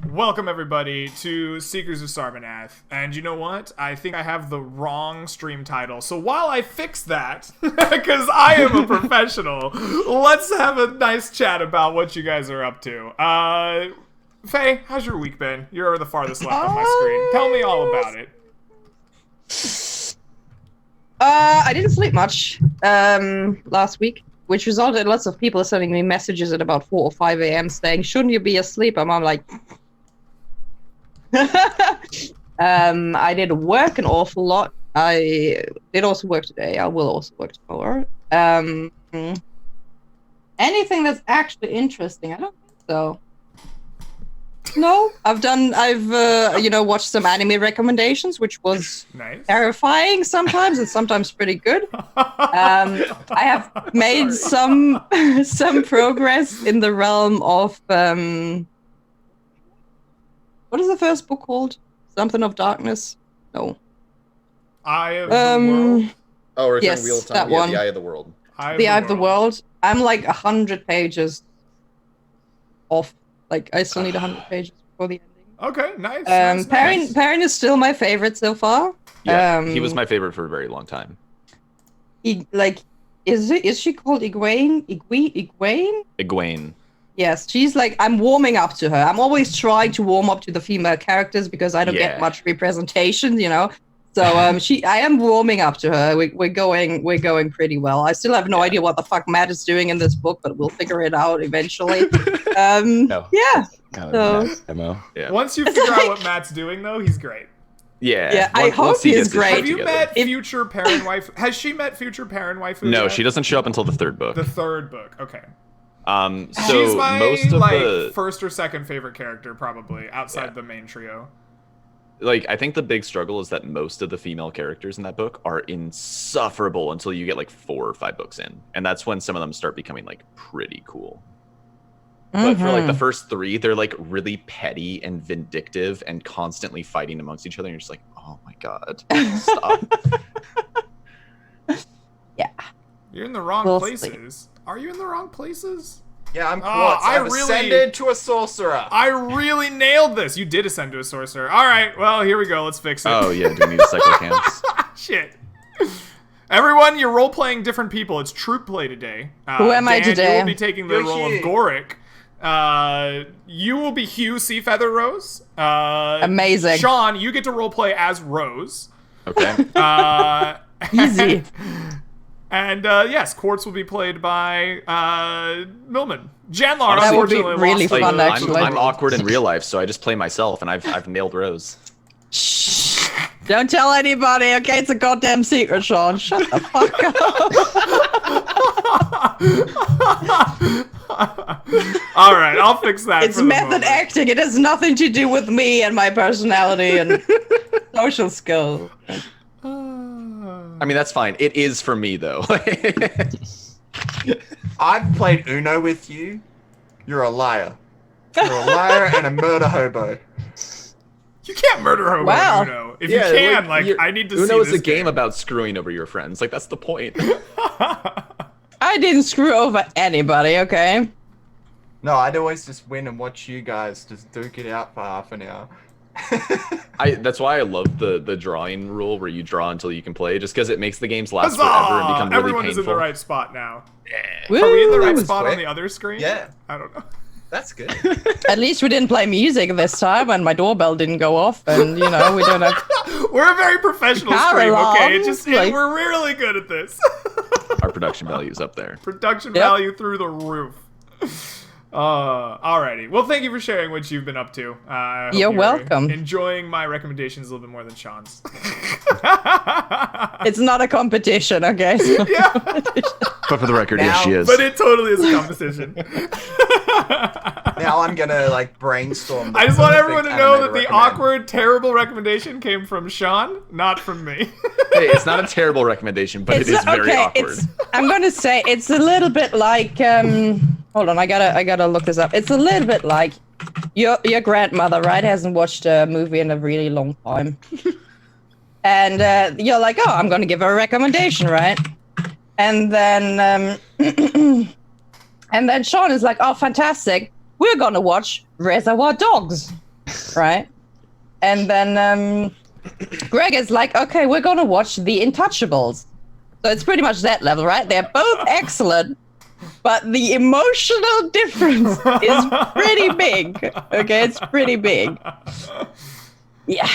Welcome everybody to Seekers of Sarmanath. And you know what? I think I have the wrong stream title. So while I fix that, because I am a professional, let's have a nice chat about what you guys are up to. Faye, how's your week been? You're the farthest left on my screen. Tell me all about it. I didn't sleep much last week, which resulted in lots of people sending me messages at about 4 or 5 a.m. saying, shouldn't you be asleep? And I'm like... I did work an awful lot. I did also work today. I will also work tomorrow. Anything that's actually interesting? I don't think so. No, I've watched some anime recommendations, which was nice. Terrifying sometimes and sometimes pretty good. I have made some progress in the realm of what is the first book called? Something of Darkness? No. Eye of the World? Oh, Return yes, Wheel of Time. that Yeah, one. the Eye of the World. The Eye of the World. I'm like 100 pages off. Like, I still need 100 pages before the ending. Okay, nice. Perrin is still my favorite so far. Yeah, he was my favorite for a very long time. Is she called Egwene? Egwene. Yes, she's like, I'm warming up to her. I'm always trying to warm up to the female characters because I don't get much representation, you know. So I am warming up to her. We're going pretty well. I still have no idea what the fuck Matt is doing in this book, but we'll figure it out eventually. No. Yeah. No, so. Yeah. Once you figure out what Matt's doing, though, he's great. Yeah, I hope he's great. Have you met future Perrin waifu? Has she met future Perrin waifu? No, yet? she doesn't show up until the third book. The third book, okay. So she's my most of first or second favorite character, probably outside the main trio. Like, I think the big struggle is that most of the female characters in that book are insufferable until you get like 4 or 5 books in, and that's when some of them start becoming like pretty cool. But for like the first 3, they're like really petty and vindictive and constantly fighting amongst each other. And you're just like, oh my god, stop. Yeah. You're in the wrong places. Are you in the wrong places? Yeah, I'm Quartz. I've ascended to a sorcerer. I really nailed this. You did ascend to a sorcerer. All right, well, here we go. Let's fix it. Oh, yeah, do we need to cycle camps? Shit. Everyone, you're role-playing different people. It's troop play today. Who am I today? You will be taking the role of Goric. You will be Hugh Seafeather Rose. Amazing. Sean, you get to roleplay as Rose. Okay. Easy. And yes, Quartz will be played by Millman. Janlar, that would be unfortunately, really lost fun. Actually, I'm awkward in real life, so I just play myself, and I've nailed Rose. Shh! Don't tell anybody, okay? It's a goddamn secret, Sean. Shut the fuck up. All right, I'll fix that. It's method acting. It has nothing to do with me and my personality and social skills. I mean, that's fine. It is for me, though. I've played Uno with you. You're a liar. You're a liar and a murder hobo. You can't murder hobo Wow. Uno. If you can, I need to see Uno is this a game about screwing over your friends. Like, that's the point. I didn't screw over anybody, okay? No, I'd always just win and watch you guys just duke it out for half an hour. That's why I love the drawing rule where you draw until you can play, just because it makes the games last Huzzah! forever and become really Everyone painful. is in the right spot now. Woo! Are we in the right was spot quick. on the other screen? Yeah. I don't know. That's good. At least we didn't play music this time and my doorbell didn't go off and, you know, we don't have... We're a very professional Car stream, okay? alarms, We're really good at this. Our production value is up there. Production value through the roof. Alrighty. Well, thank you for sharing what you've been up to. You're welcome. Enjoying my recommendations a little bit more than Sean's. It's not a competition, okay? So Yeah. But for the record, yes, Now- she is. But it totally is a competition. Now I'm gonna like brainstorm. I just want perfect everyone to know anime that the recommend. awkward, terrible recommendation came from Sean, not from me. Hey, it's not a terrible recommandation, but it is very awkward. I'm going to say it's a little bit like... hold on, I gotta look this up. It's a little bit like your grandmother, right, hasn't watched a movie in a really long time. And you're like, oh, I'm going to give her a recommendation, right? And then Sean is like, oh, fantastic. we're gonna watch Reservoir Dogs, right? And then Greg is like, okay, we're gonna watch The Intouchables. So it's pretty much that level, right? They're both excellent, but the emotional difference is pretty big. Okay, it's pretty big. Yeah.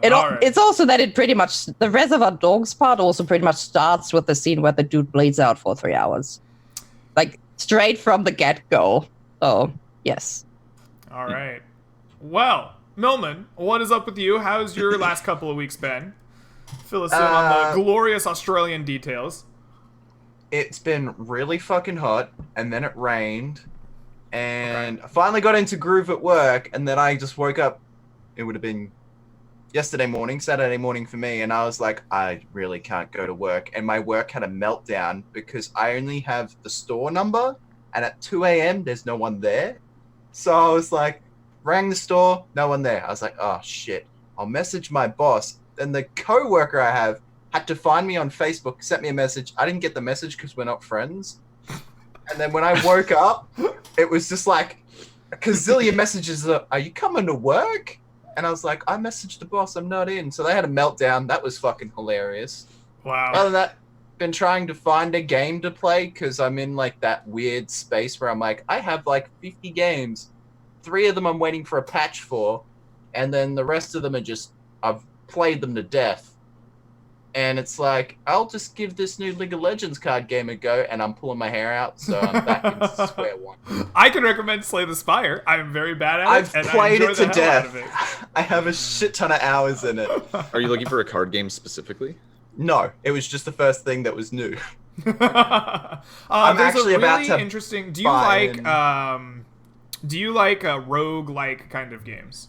It's also that it pretty much, the Reservoir Dogs part also pretty much starts with the scene where the dude bleeds out for 3 hours. Like, straight from the get-go. So, yes. All right. Well, Millman, what is up with you? How's your last couple of weeks been? Fill us in on the glorious Australian details. It's been really fucking hot, and then it rained, and I finally got into groove at work, and then I just woke up. It would have been yesterday morning, Saturday morning for me, and I was like, I really can't go to work. And my work had a meltdown because I only have the store number, and at 2 a.m. there's no one there. So I was like, rang the store, no one there. I was like, oh shit, I'll message my boss. And the co-worker I have had to find me on Facebook, sent me a message. I didn't get the message because we're not friends. And then when I woke up, it was just like a gazillion messages. Are you coming to work? And I was like, I messaged the boss, I'm not in. So they had a meltdown. That was fucking hilarious. Wow. Other than that, been trying to find a game to play because I'm in like that weird space where I'm like, I have like 50 games. 3 of them I'm waiting for a patch for. And then the rest of them are just, I've played them to death. And it's like, I'll just give this new League of Legends card game a go, and I'm pulling my hair out, so I'm back in square one. I can recommend Slay the Spire. I'm very bad at it. I've played it to death. It. I have a shit ton of hours in it. Are you looking for a card game specifically? No, it was just the first thing that was new. I'm actually about to interesting. Do you like rogue-like kind of games?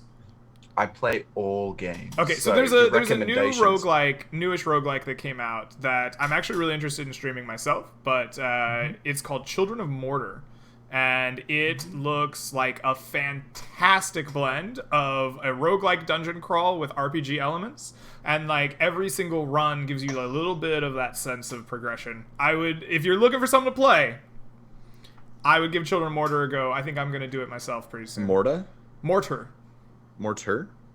I play all games. Okay, so there's a new newish roguelike that came out that I'm actually really interested in streaming myself, but it's called Children of Mortar, and it looks like a fantastic blend of a roguelike dungeon crawl with RPG elements, and like every single run gives you a little bit of that sense of progression. If you're looking for something to play, I would give Children of Mortar a go. I think I'm gonna do it myself pretty soon. Mortar? Mortar.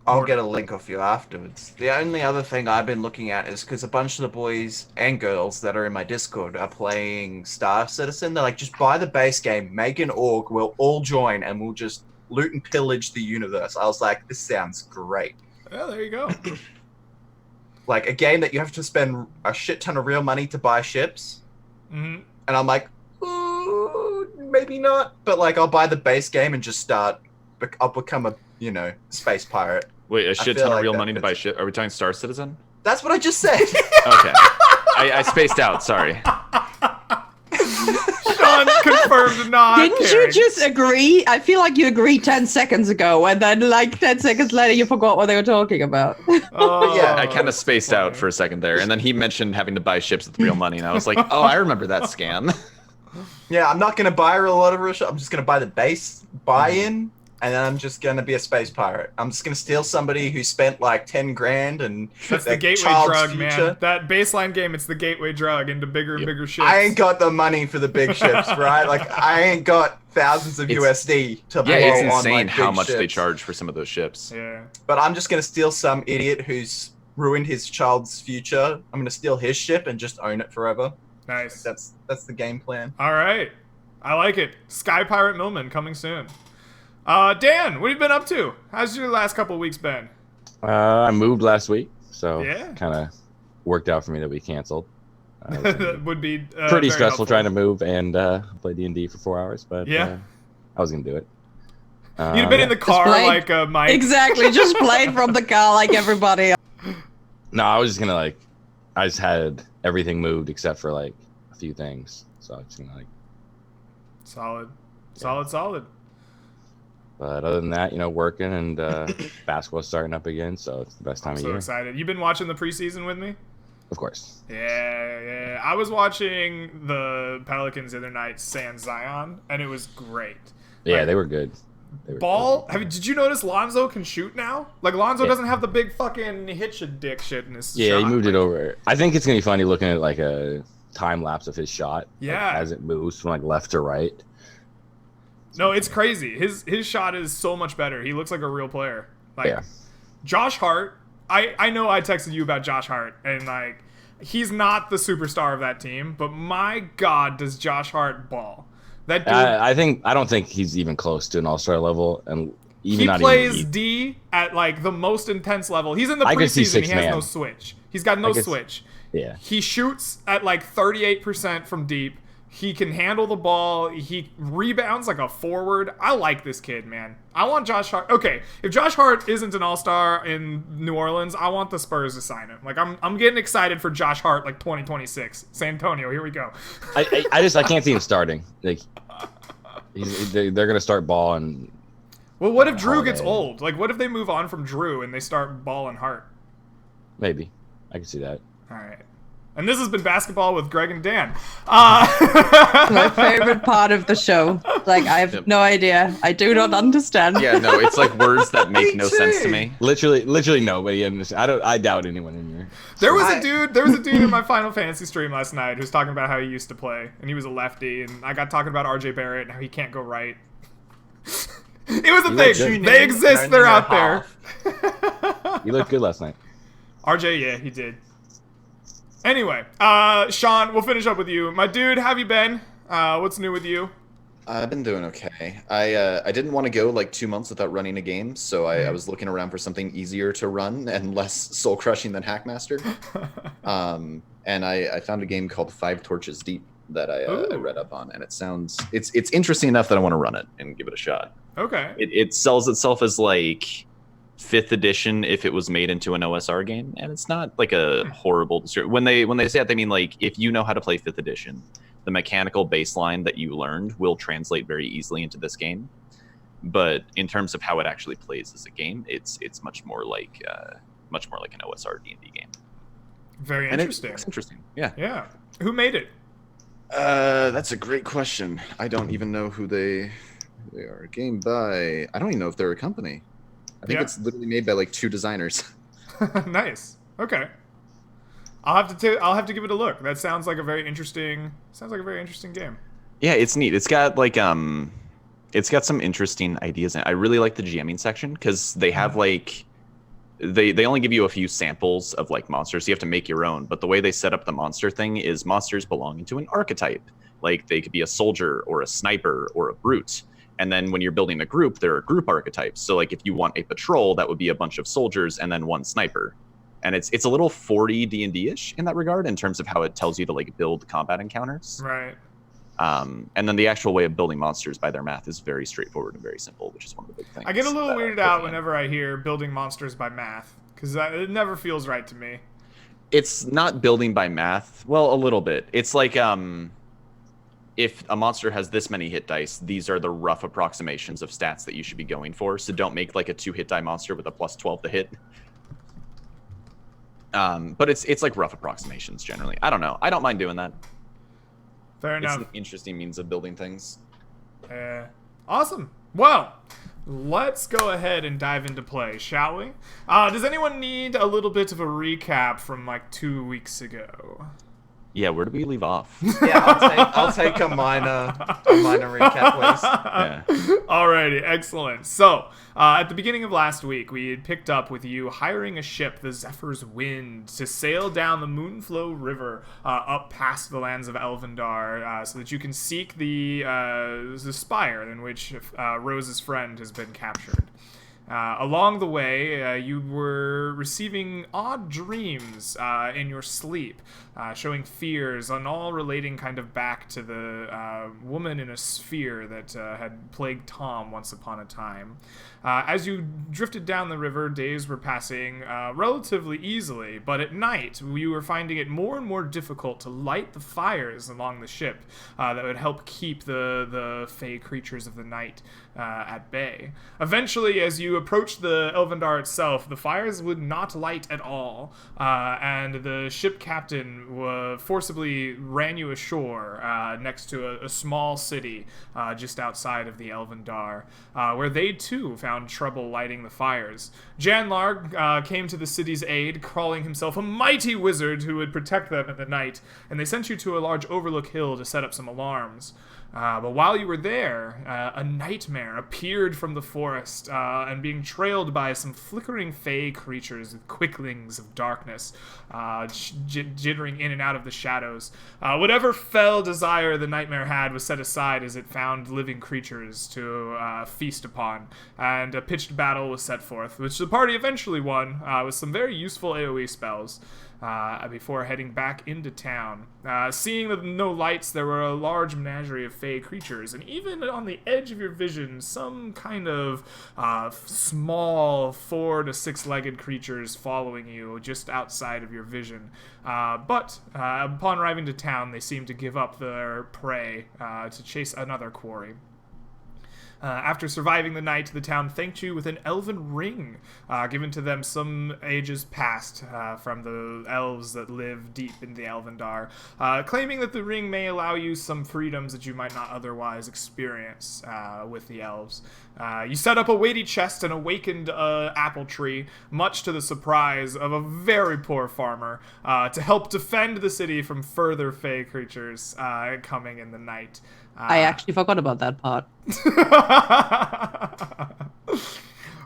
I'll get a link off you afterwards. The only other thing I've been looking at is because a bunch of the boys and girls that are in my Discord are playing Star Citizen. They're like, just buy the base game, make an org, we'll all join, and we'll just loot and pillage the universe. I was like, this sounds great. Well, there you go. Like a game that you have to spend a shit ton of real money to buy ships. Mm-hmm. And I'm like, ooh, maybe not. But like, I'll buy the base game and just start. I'll become a, space pirate. Wait, a shit ton of real money to buy shit? Are we talking Star Citizen? That's what I just said. Okay. I spaced out, sorry. Sean confirmed not Didn't caring. you just agree? I feel like you agreed 10 seconds ago, and then like 10 seconds later you forgot what they were talking about. Yeah, I kind of spaced out for a second there, and then he mentioned having to buy ships with real money, and I was like, oh, I remember that scam. Yeah, I'm not going to buy a lot of real shit. I'm just going to buy the base buy-in. And then I'm just going to be a space pirate. I'm just going to steal somebody who spent like 10 grand and that's their the gateway child's drug, future. man. That baseline game, it's the gateway drug into bigger and bigger ships. I ain't got the money for the big ships, right? Like, I ain't got thousands of USD to blow it's on insane like, how big much ships. they charge for some of those ships. Yeah. But I'm just going to steal some idiot who's ruined his child's future. I'm going to steal his ship and just own it forever. Nice. That's the game plan. All right. I like it. Sky Pirate Millman coming soon. Dan, what have you been up to? How's your last couple of weeks been? I moved last week, so Yeah. kind of worked out for me that we canceled. That would be Pretty very stressful helpful. trying to move and play D&D for 4 hours, but Yeah. I was gonna do it. You'd have been in the car played- like Mike. Exactly, just played from the car like everybody else. No, I was just gonna I just had everything moved except for like a few things, so I was just gonna Solid. But other than that, working and basketball's starting up again, so it's the best time I'm of so year. excited. You've been watching the preseason with me? Of course. Yeah. I was watching the Pelicans the other night, San Zion, and it was great. Yeah, Like, they were good. Did you notice Lonzo can shoot now? Like, Lonzo Yeah. doesn't have the big fucking hitch a dick shit in his Yeah, shot. he moved it over. I think it's gonna be funny looking at like a time lapse of his shot. Yeah. As it moves from like left to right. No, it's crazy. His shot is so much better. He looks like a real player. Like Yeah. Josh Hart. I know I texted you about Josh Hart, and like he's not the superstar of that team, but my God, does Josh Hart ball? That dude. I don't think he's even close to an all-star level, and even He not plays even D at like the most intense level. He's in the I could see preseason. He has six-man. no switch. He's got no I could- switch. Yeah. He shoots at like 38% from deep. He can handle the ball. He rebounds like a forward. I like this kid, man. I want Josh Hart. Okay, if Josh Hart isn't an all-star in New Orleans, I want the Spurs to sign him. Like I'm getting excited for Josh Hart like 2026. San Antonio, here we go. I can't see him starting. Like they're gonna start Ball and Well, what if Drew gets Holiday. old? Like what if they move on from Drew and they start Ball and Hart? maybe I can see that. All right. And this has been Basketball with Greg and Dan. My favorite part of the show. Like, I have no idea. I do not understand. Yeah, no, it's like words that make Me no sense to too. me. Literally nobody understands. I doubt anyone in here. There was a dude in my Final Fantasy stream last night who's talking about how he used to play, and he was a lefty, and I got talking about RJ Barrett and how he can't go right. It was a look thing. good. They exist. They're out there. You looked good last night. RJ, yeah, he did. Anyway, Sean, we'll finish up with you. My dude, how have you been? What's new with you? I've been doing okay. I didn't want to go like 2 months without running a game, so I was looking around for something easier to run and less soul crushing than Hackmaster. And I found a game called Five Torches Deep that I read up on, and it's interesting enough that I want to run it and give it a shot. Okay. It sells itself as like 5th edition if it was made into an OSR game, and it's not like a horrible description. When they say that, they mean like if you know how to play 5th edition, the mechanical baseline that you learned will translate very easily into this game. But in terms of how it actually plays as a game, it's much more like an OSR D&D game. Very And interesting. it's interesting. Yeah. Yeah. Who made it? That's a great question. I don't even know who they are. A game by, I don't even know if they're a company. I think Yeah. it's literally made by like 2 designers. Nice. Okay. I'll have to give it a look. That sounds like a very interesting game. Yeah, it's neat. It's got like it's got some interesting ideas in it. I really like the GMing section because they have like they only give you a few samples of like monsters. You have to make your own, but the way they set up the monster thing is monsters belonging to an archetype. Like they could be a soldier or a sniper or a brute. And then when you're building a group, there are group archetypes. So like if you want a patrol, that would be a bunch of soldiers and then one sniper. And it's a little 40 D&D-ish in that regard in terms of how it tells you to like build combat encounters. Right. And then the actual way of building monsters by their math is very straightforward and very simple, which is one of the big things. I get a little that weirded put out me in. whenever I hear building monsters by math, because it never feels right to me. It's not building by math. Well, a little bit. It's like if a monster has this many hit dice, these are the rough approximations of stats that you should be going for. So don't make like a 2 hit die monster with a plus 12 to hit. But it's like rough approximations generally. I don't know. I don't mind doing that. Fair It's enough. an interesting means of building things. Awesome. Well, let's go ahead and dive into play, shall we? Does anyone need a little bit of a recap from like 2 weeks ago? Yeah, where do we leave off? Yeah, I'll take a minor recap, please. Yeah. Alrighty, excellent. So, at the beginning of last week, we had picked up with you hiring a ship, the Zephyr's Wind, to sail down the Moonflow River up past the lands of Elvendar, so that you can seek the spire in which Rose's friend has been captured. Along the way, you were receiving odd dreams in your sleep, showing fears and all relating kind of back to the woman in a sphere that had plagued Tom once upon a time. As you drifted down the river, days were passing relatively easily, but at night you were finding it more and more difficult to light the fires along the ship that would help keep the fey creatures of the night at bay. Eventually, as you approached the Elvendar itself, the fires would not light at all, and the ship captain forcibly ran you ashore next to a small city just outside of the Elvendar, where they too found trouble lighting the fires. Janlar came to the city's aid, calling himself a mighty wizard who would protect them in the night, and they sent you to a large overlook hill to set up some alarms. But while you were there, a nightmare appeared from the forest and being trailed by some flickering fey creatures with quicklings of darkness, jittering in and out of the shadows. Whatever fell desire the nightmare had was set aside as it found living creatures to feast upon, and a pitched battle was set forth, which the party eventually won with some very useful AoE spells. Before heading back into town. Seeing that no lights, there were a large menagerie of fey creatures, and even on the edge of your vision, some kind of small 4 to 6-legged creatures following you just outside of your vision. But upon arriving to town, they seemed to give up their prey to chase another quarry. After surviving the night, the town thanked you with an elven ring given to them some ages past from the elves that live deep in the Elvendar, claiming that the ring may allow you some freedoms that you might not otherwise experience with the elves. You set up a weighty chest and awakened apple tree, much to the surprise of a very poor farmer, to help defend the city from further fey creatures coming in the night. I actually forgot about that part.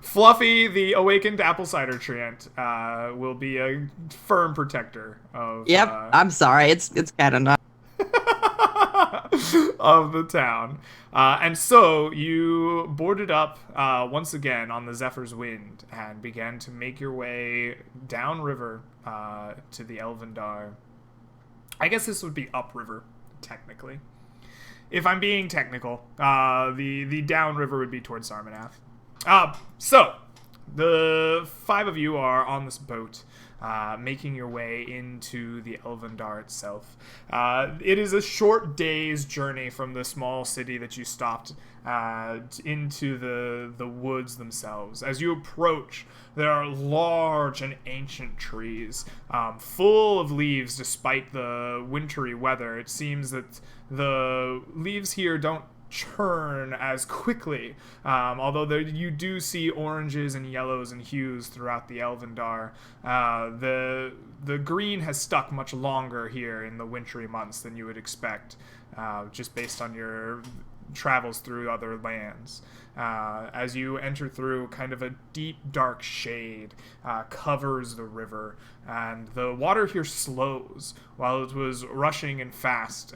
Fluffy, the awakened apple cider treant, will be a firm protector of. Yep, I'm sorry. It's kind of not. Of the town. And so you boarded up once again on the Zephyr's Wind and began to make your way downriver to the Elvendar. I guess this would be upriver, technically. If I'm being technical, the downriver would be towards Sarmanath. So, the 5 of you are on this boat, making your way into the Elvendar itself. It is a short day's journey from the small city that you stopped into the woods themselves. As you approach, there are large and ancient trees, full of leaves despite the wintry weather. It seems that the leaves here don't churn as quickly, although you do see oranges and yellows and hues throughout the Elvendar. The green has stuck much longer here in the wintry months than you would expect, just based on your travels through other lands. As you enter through, kind of a deep dark shade covers the river, and the water here slows while it was rushing and fast.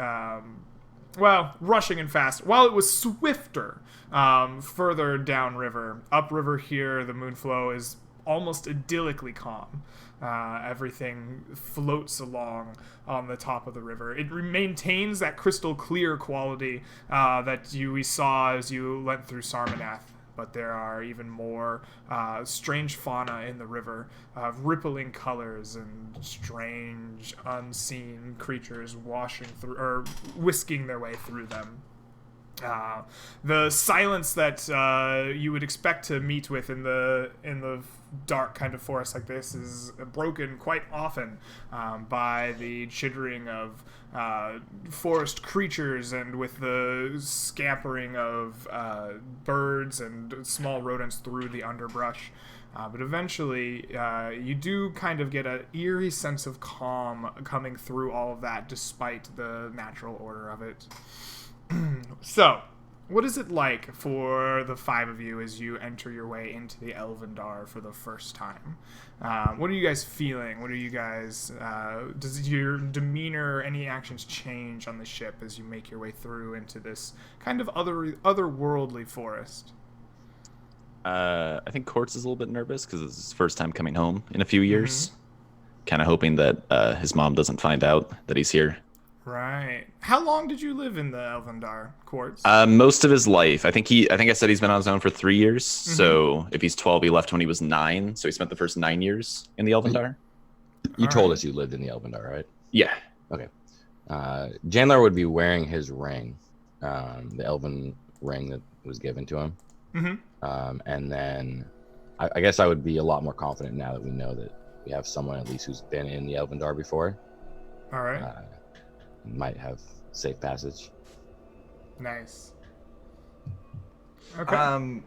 While it was swifter further downriver. Upriver here, the Moonflow is almost idyllically calm. Everything floats along on the top of the river. It maintains that crystal clear quality that we saw as you went through Sarmanath. But there are even more strange fauna in the river, rippling colors and strange, unseen creatures washing through or whisking their way through them. The silence that you would expect to meet with in the dark kind of forest like this is broken quite often by the chittering of forest creatures and with the scampering of birds and small rodents through the underbrush. But eventually, you do kind of get an eerie sense of calm coming through all of that, despite the natural order of it. So, what is it like for the 5 of you as you enter your way into the Elvendar for the first time? What are you guys feeling? What are you guys... does your demeanor, any actions change on the ship as you make your way through into this kind of otherworldly forest? I think Quartz is a little bit nervous because it's his first time coming home in a few years. Kind of hoping that his mom doesn't find out that he's here. Right. How long did you live in the Elvendar, Quartz? Most of his life. I think I said he's been on his own for 3 years. So if he's 12, he left when he was 9. So he spent the first 9 years in the Elvendar. You told us you lived in the Elvendar, right? Yeah. Okay. Jandlar would be wearing his ring, the elven ring that was given to him. And then I guess I would be a lot more confident now that we know that we have someone at least who's been in the Elvendar before. All right. Might have safe passage. Nice. Okay. I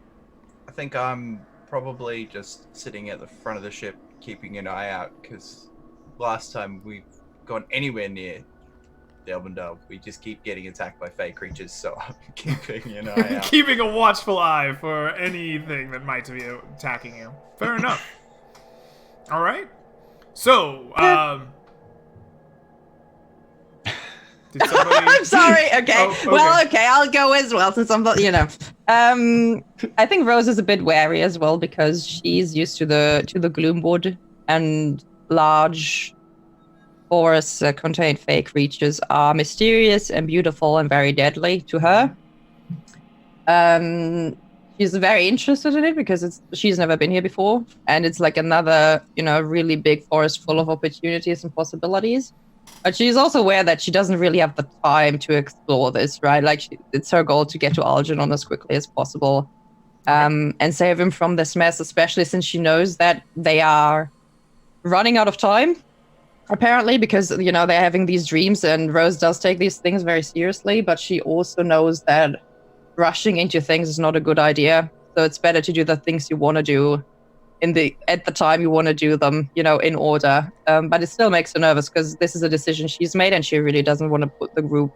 think I'm probably just sitting at the front of the ship, keeping an eye out, because last time we've gone anywhere near Delvendale. We just keep getting attacked by fey creatures, so I'm keeping an eye out. Keeping a watchful eye for anything that might be attacking you. Fair enough. All right. So, did somebody... I'm sorry. Okay. Oh, okay. Well, okay. I'll go as well since I'm, I think Rose is a bit wary as well because she's used to the Gloomwood, and large forests that contain fey creatures are mysterious and beautiful and very deadly to her. She's very interested in it because she's never been here before, and it's like another, really big forest full of opportunities and possibilities. But she's also aware that she doesn't really have the time to explore this, right? Like, it's her goal to get to Algernon as quickly as possible, and save him from this mess, especially since she knows that they are running out of time, apparently, because, they're having these dreams, and Rose does take these things very seriously, but she also knows that rushing into things is not a good idea. So it's better to do the things you want to do at the time you want to do them, in order. But it still makes her nervous because this is a decision she's made, and she really doesn't want to put the group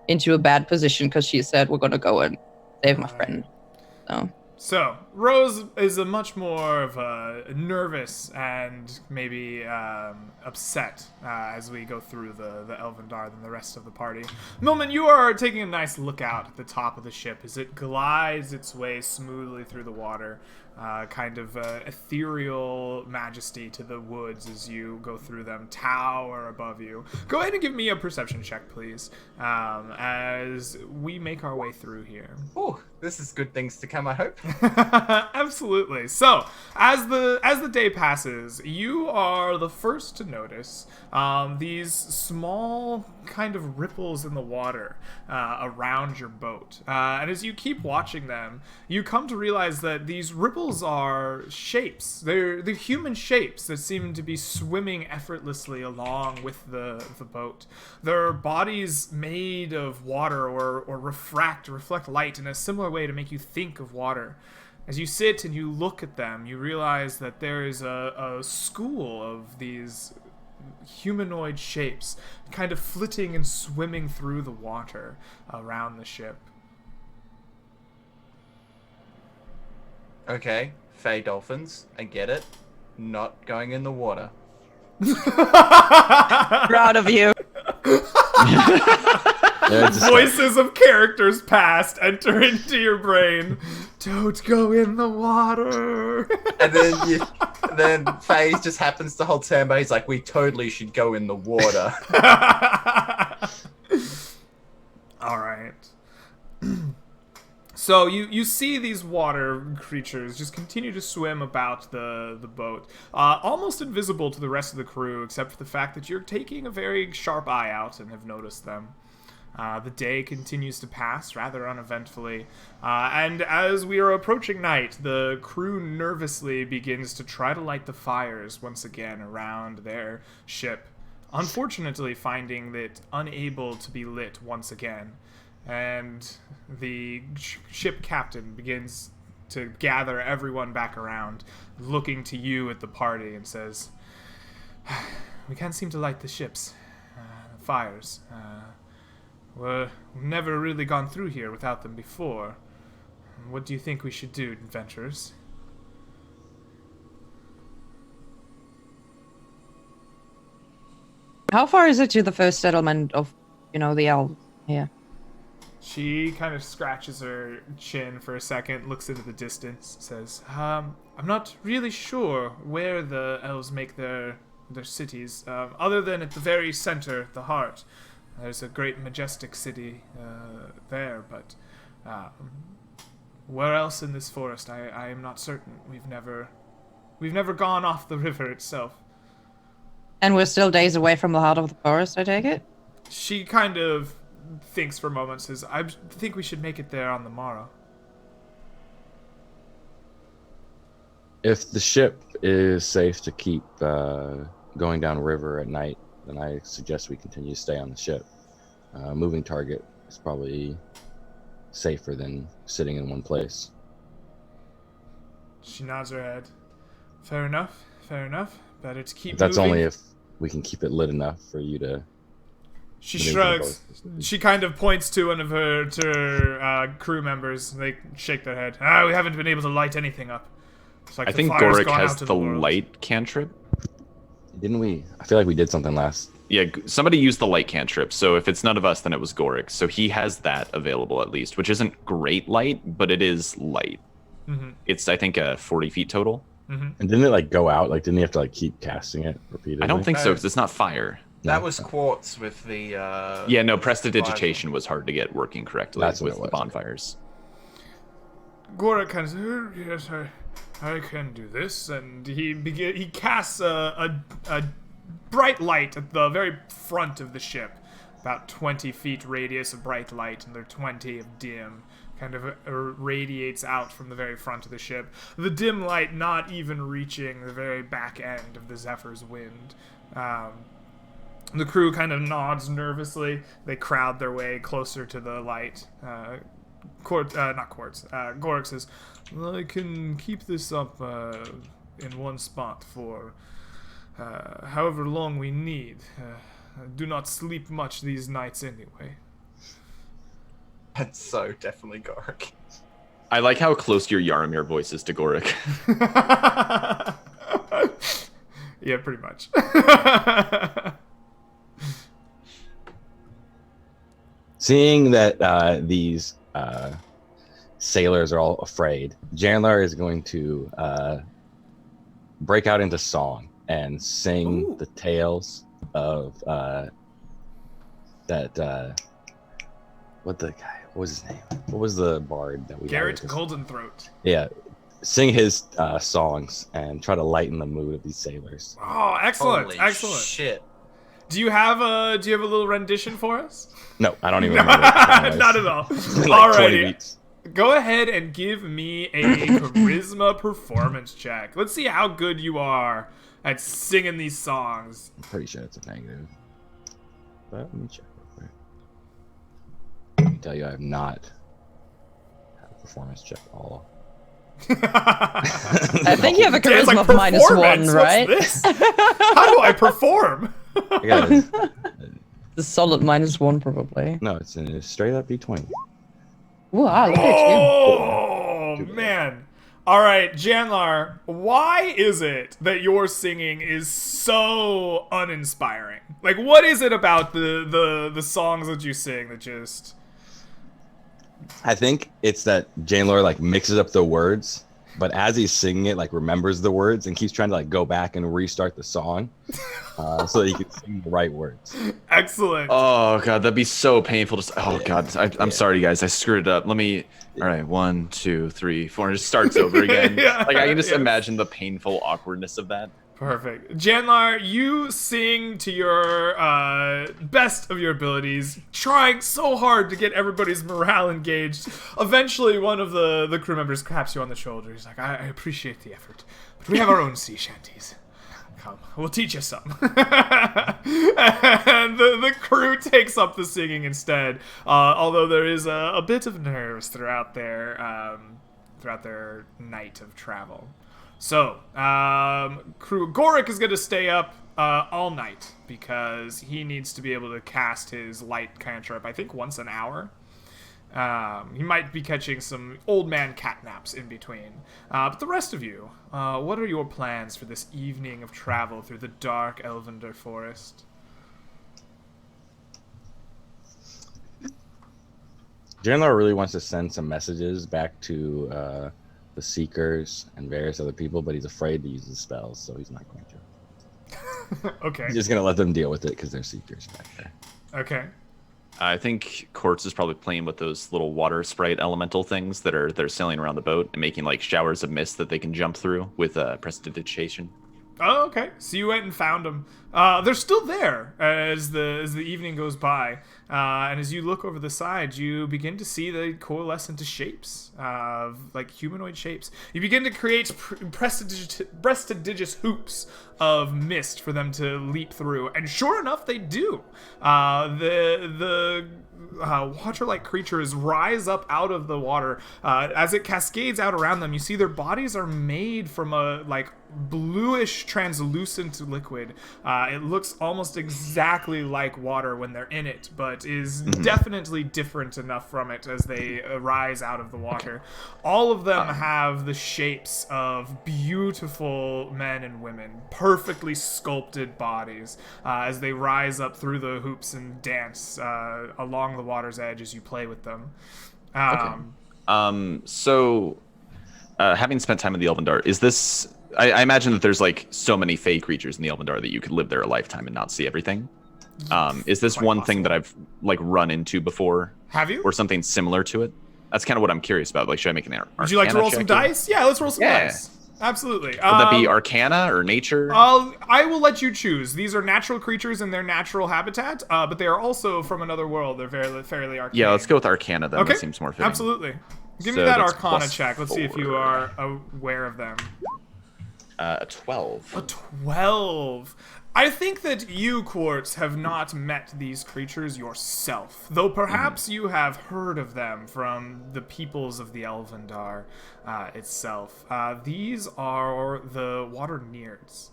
into a bad position because she said, we're going to go and save my friend. So, Rose is a much more of a nervous and maybe upset as we go through the Elvendar than the rest of the party. Milman, you are taking a nice look out at the top of the ship as it glides its way smoothly through the water, kind of ethereal majesty to the woods as you go through them, tower above you. Go ahead and give me a perception check, please, as we make our way through here. Oh, this is good things to come, I hope. Absolutely. So, as the day passes, you are the first to notice these small kind of ripples in the water around your boat. And as you keep watching them, you come to realize that these ripples are shapes. They're human shapes that seem to be swimming effortlessly along with the boat. They're bodies made of water or reflect light in a similar way to make you think of water. As you sit and you look at them, you realize that there is a school of these humanoid shapes kind of flitting and swimming through the water around the ship. Okay, fey dolphins, I get it. Not going in the water. Proud of you. Voices of characters past enter into your brain. Don't go in the water. And then FaZe just happens to hold Sambo. He's like, we totally should go in the water. All right. So you see these water creatures just continue to swim about the boat, almost invisible to the rest of the crew, except for the fact that you're taking a very sharp eye out and have noticed them. The day continues to pass rather uneventfully, and as we are approaching night, the crew nervously begins to try to light the fires once again around their ship, unfortunately finding it unable to be lit once again. And the ship captain begins to gather everyone back around, looking to you at the party, and says, we can't seem to light the ship's fires. We've never really gone through here without them before. What do you think we should do, adventurers? How far is it to the first settlement of, the elves here? She kind of scratches her chin for a second, looks into the distance, says, I'm not really sure where the elves make their cities, other than at the very center, the heart. There's a great majestic city there, but where else in this forest, I am not certain. We've never gone off the river itself. And we're still days away from the heart of the forest, I take it? She kind of thinks for a moment, says, I think we should make it there on the morrow. If the ship is safe to keep going down river at night, then I suggest we continue to stay on the ship. Moving target is probably safer than sitting in one place. She nods her head. Fair enough. Better to keep That's moving. only if we can keep it lit enough for you to She But they shrugs. both- She kind of points to one of her crew members. They shake their head. We haven't been able to light anything up. It's like I the think fire's Gorik gone has out to the world. light cantrip. Didn't we? I feel like we did something last. Yeah, somebody used the light cantrip. So if it's none of us, then it was Gorik. So he has that available at least, which isn't great light, but it is light. Mm-hmm. It's I think 40 feet total. Mm-hmm. And didn't it like go out? Like, didn't you have to like keep casting it repeatedly? I don't think so because it's not fire. That was quartz with the. Yeah, no, prestidigitation was hard to get working correctly That's what with it the was. bonfires. Gorik kind of says, yes, I can do this, and he casts a bright light at the very front of the ship, about 20 feet radius of bright light, and there 20 of dim, kind of radiates out from the very front of the ship. The dim light not even reaching the very back end of the Zephyr's wind. The crew kind of nods nervously. They crowd their way closer to the light. Gorik says, well, I can keep this up in one spot for however long we need. I do not sleep much these nights anyway. That's so definitely Gorik. I like how close your Yaramir voice is to Gorik. Yeah, pretty much. Seeing that these sailors are all afraid, Janlar is going to break out into song and sing Ooh. the tales of that. What was his name? What was the bard that we had Garrett with us? Goldenthroat. Yeah, sing his songs and try to lighten the mood of these sailors. Oh, excellent, Holy excellent. shit. Do you have a little rendition for us? No, I don't even remember. What Not at all. It's been like 20 Alrighty. weeks. Go ahead and give me a charisma performance check. Let's see how good you are at singing these songs. I'm pretty sure it's a negative. But let me check real quick. I can tell you I have not had a performance check at all. I think you have a Dan's charisma like, of -1, "Performance? right? What's this? How do I perform? I got a, The solid -1, probably. no, it's a straight up D20. Wow, look at you. Oh, Too bad. man. All right, Janlar, why is it that your singing is so uninspiring? Like, what is it about the songs that you sing that just... I think it's that Janelor like mixes up the words, but as he's singing it, like remembers the words and keeps trying to like go back and restart the song, so that he can sing the right words. Excellent. Oh god, that'd be so painful to. Oh god, I'm sorry guys, I screwed it up. Let me. All right, 1, 2, 3, 4, and it just starts over again. Yeah, like I can just yeah. imagine the painful awkwardness of that. Perfect. Janlar, you sing to your best of your abilities, trying so hard to get everybody's morale engaged. Eventually, one of the crew members claps you on the shoulder. He's like, I appreciate the effort, but we have our own sea shanties. Come, we'll teach you some. And the crew takes up the singing instead, although there is a bit of nerves throughout their night of travel. So, crew Gorik is going to stay up all night because he needs to be able to cast his light cantrip, I think, once an hour. He might be catching some old man catnaps in between. But the rest of you, what are your plans for this evening of travel through the dark Elvender forest? Janelor really wants to send some messages back to the Seekers and various other people, but he's afraid to use his spells, so he's not going to. Okay. He's just gonna let them deal with it because they're Seekers back there. Okay. I think Quartz is probably playing with those little water sprite elemental things that are sailing around the boat and making like showers of mist that they can jump through with prestidigitation. Oh, okay. So you went and found them. They're still there as the evening goes by. And as you look over the side, you begin to see they coalesce into shapes, like humanoid shapes. You begin to create prestigious hoops of mist for them to leap through, and sure enough, they do. The water-like creatures rise up out of the water. As it cascades out around them, you see their bodies are made from a bluish translucent liquid. It looks almost exactly like water when they're in it, but is definitely different enough from it as they rise out of the water. All of them have the shapes of beautiful men and women, perfectly sculpted bodies, as they rise up through the hoops and dance along the water's edge as you play with them. So having spent time in the Elvendar, is this... I imagine that there's so many fey creatures in the Elvendar that you could live there a lifetime and not see everything. Is this Quite one possible. thing that I've run into before? Have you? Or something similar to it? That's kind of what I'm curious about. Should I make an Arcana Would you like to roll some check here? dice? Yeah, let's roll some Yeah. dice. Absolutely. Would that be Arcana or Nature? I will let you choose. These are natural creatures in their natural habitat, but they are also from another world. They're fairly arcane. Yeah, let's go with Arcana then. Okay. That seems more fitting. Absolutely. Give me So that that's Arcana plus check. Let's see if you 4. are aware of them. A 12. A 12. I think that you, Quartz, have not met these creatures yourself, though perhaps you have heard of them from the peoples of the Elvendar itself. These are the Water Neards.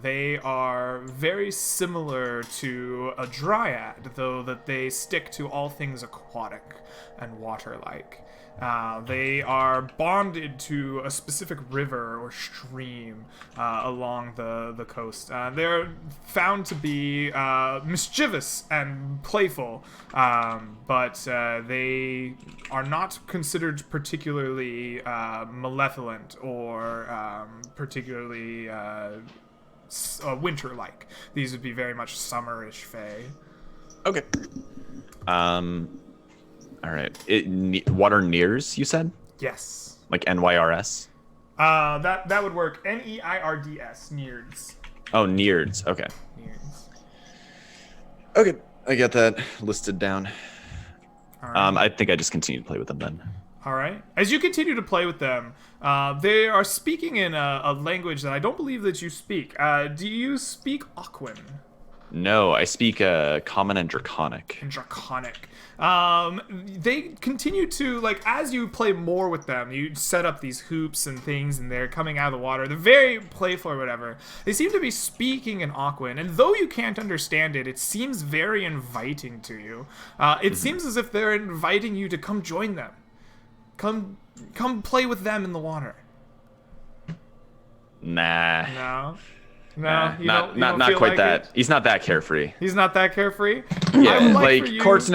They are very similar to a dryad, though that they stick to all things aquatic and water-like. They are bonded to a specific river or stream along the coast. They're found to be mischievous and playful, but they are not considered particularly malevolent or particularly winter-like. These would be very much summerish fae. Okay. All right. Water Nears, you said? Yes. Like NYRS? That would work. Neirds. Neards. Oh, Neards. Okay. Neards. Okay. I get that listed down. All right. I think I just continue to play with them then. All right. As you continue to play with them, they are speaking in a language that I don't believe that you speak. Do you speak Aquan? No, I speak Common and Draconic. And Draconic. They continue to, as you play more with them, you set up these hoops and things, and they're coming out of the water. They're very playful or whatever. They seem to be speaking in Aquan, and though you can't understand it, it seems very inviting to you. It seems as if they're inviting you to come join them. Come play with them in the water. Nah. No, you don't not feel quite like that. it? He's not that carefree. He's not that carefree. Yeah, I would like for you- Quartz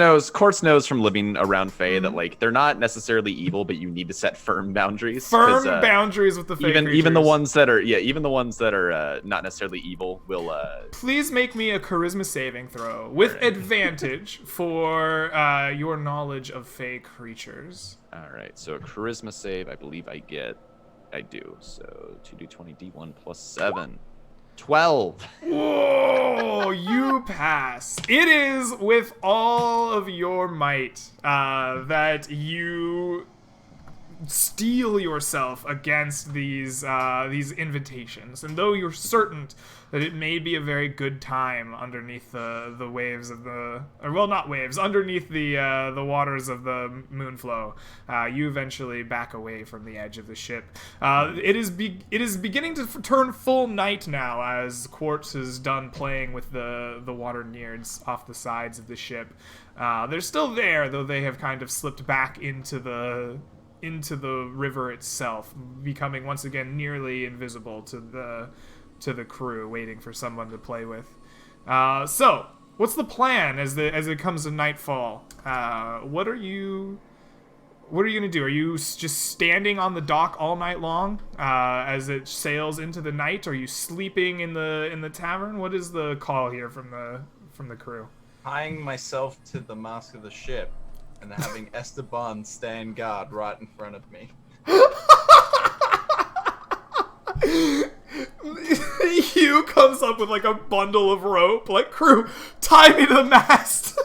knows from living around Fae that they're not necessarily evil, but you need to set firm boundaries. Firm boundaries with the Fae even the creatures. ones that are not necessarily evil will. Please make me a charisma saving throw with advantage for your knowledge of Fae creatures. All right, so a charisma save, I believe I do. So 2d20 d1 plus 7. 12. Whoa, you pass. It is with all of your might that you steel yourself against these invitations, and though you're certain that it may be a very good time underneath the waves of underneath the waters of the Moonflow, you eventually back away from the edge of the ship. It is beginning to turn full night now as Quartz is done playing with the Water Neards off the sides of the ship. They're still there, though they have kind of slipped back into the river itself, becoming once again nearly invisible to the crew, waiting for someone to play with. So, what's the plan as it comes to nightfall? What are you gonna do? Are you just standing on the dock all night long as it sails into the night? Are you sleeping in the tavern? What is the call here from the crew? Tying myself to the mast of the ship and having Esteban stand guard right in front of me. Hugh comes up with a bundle of rope, crew, tie me to the mast.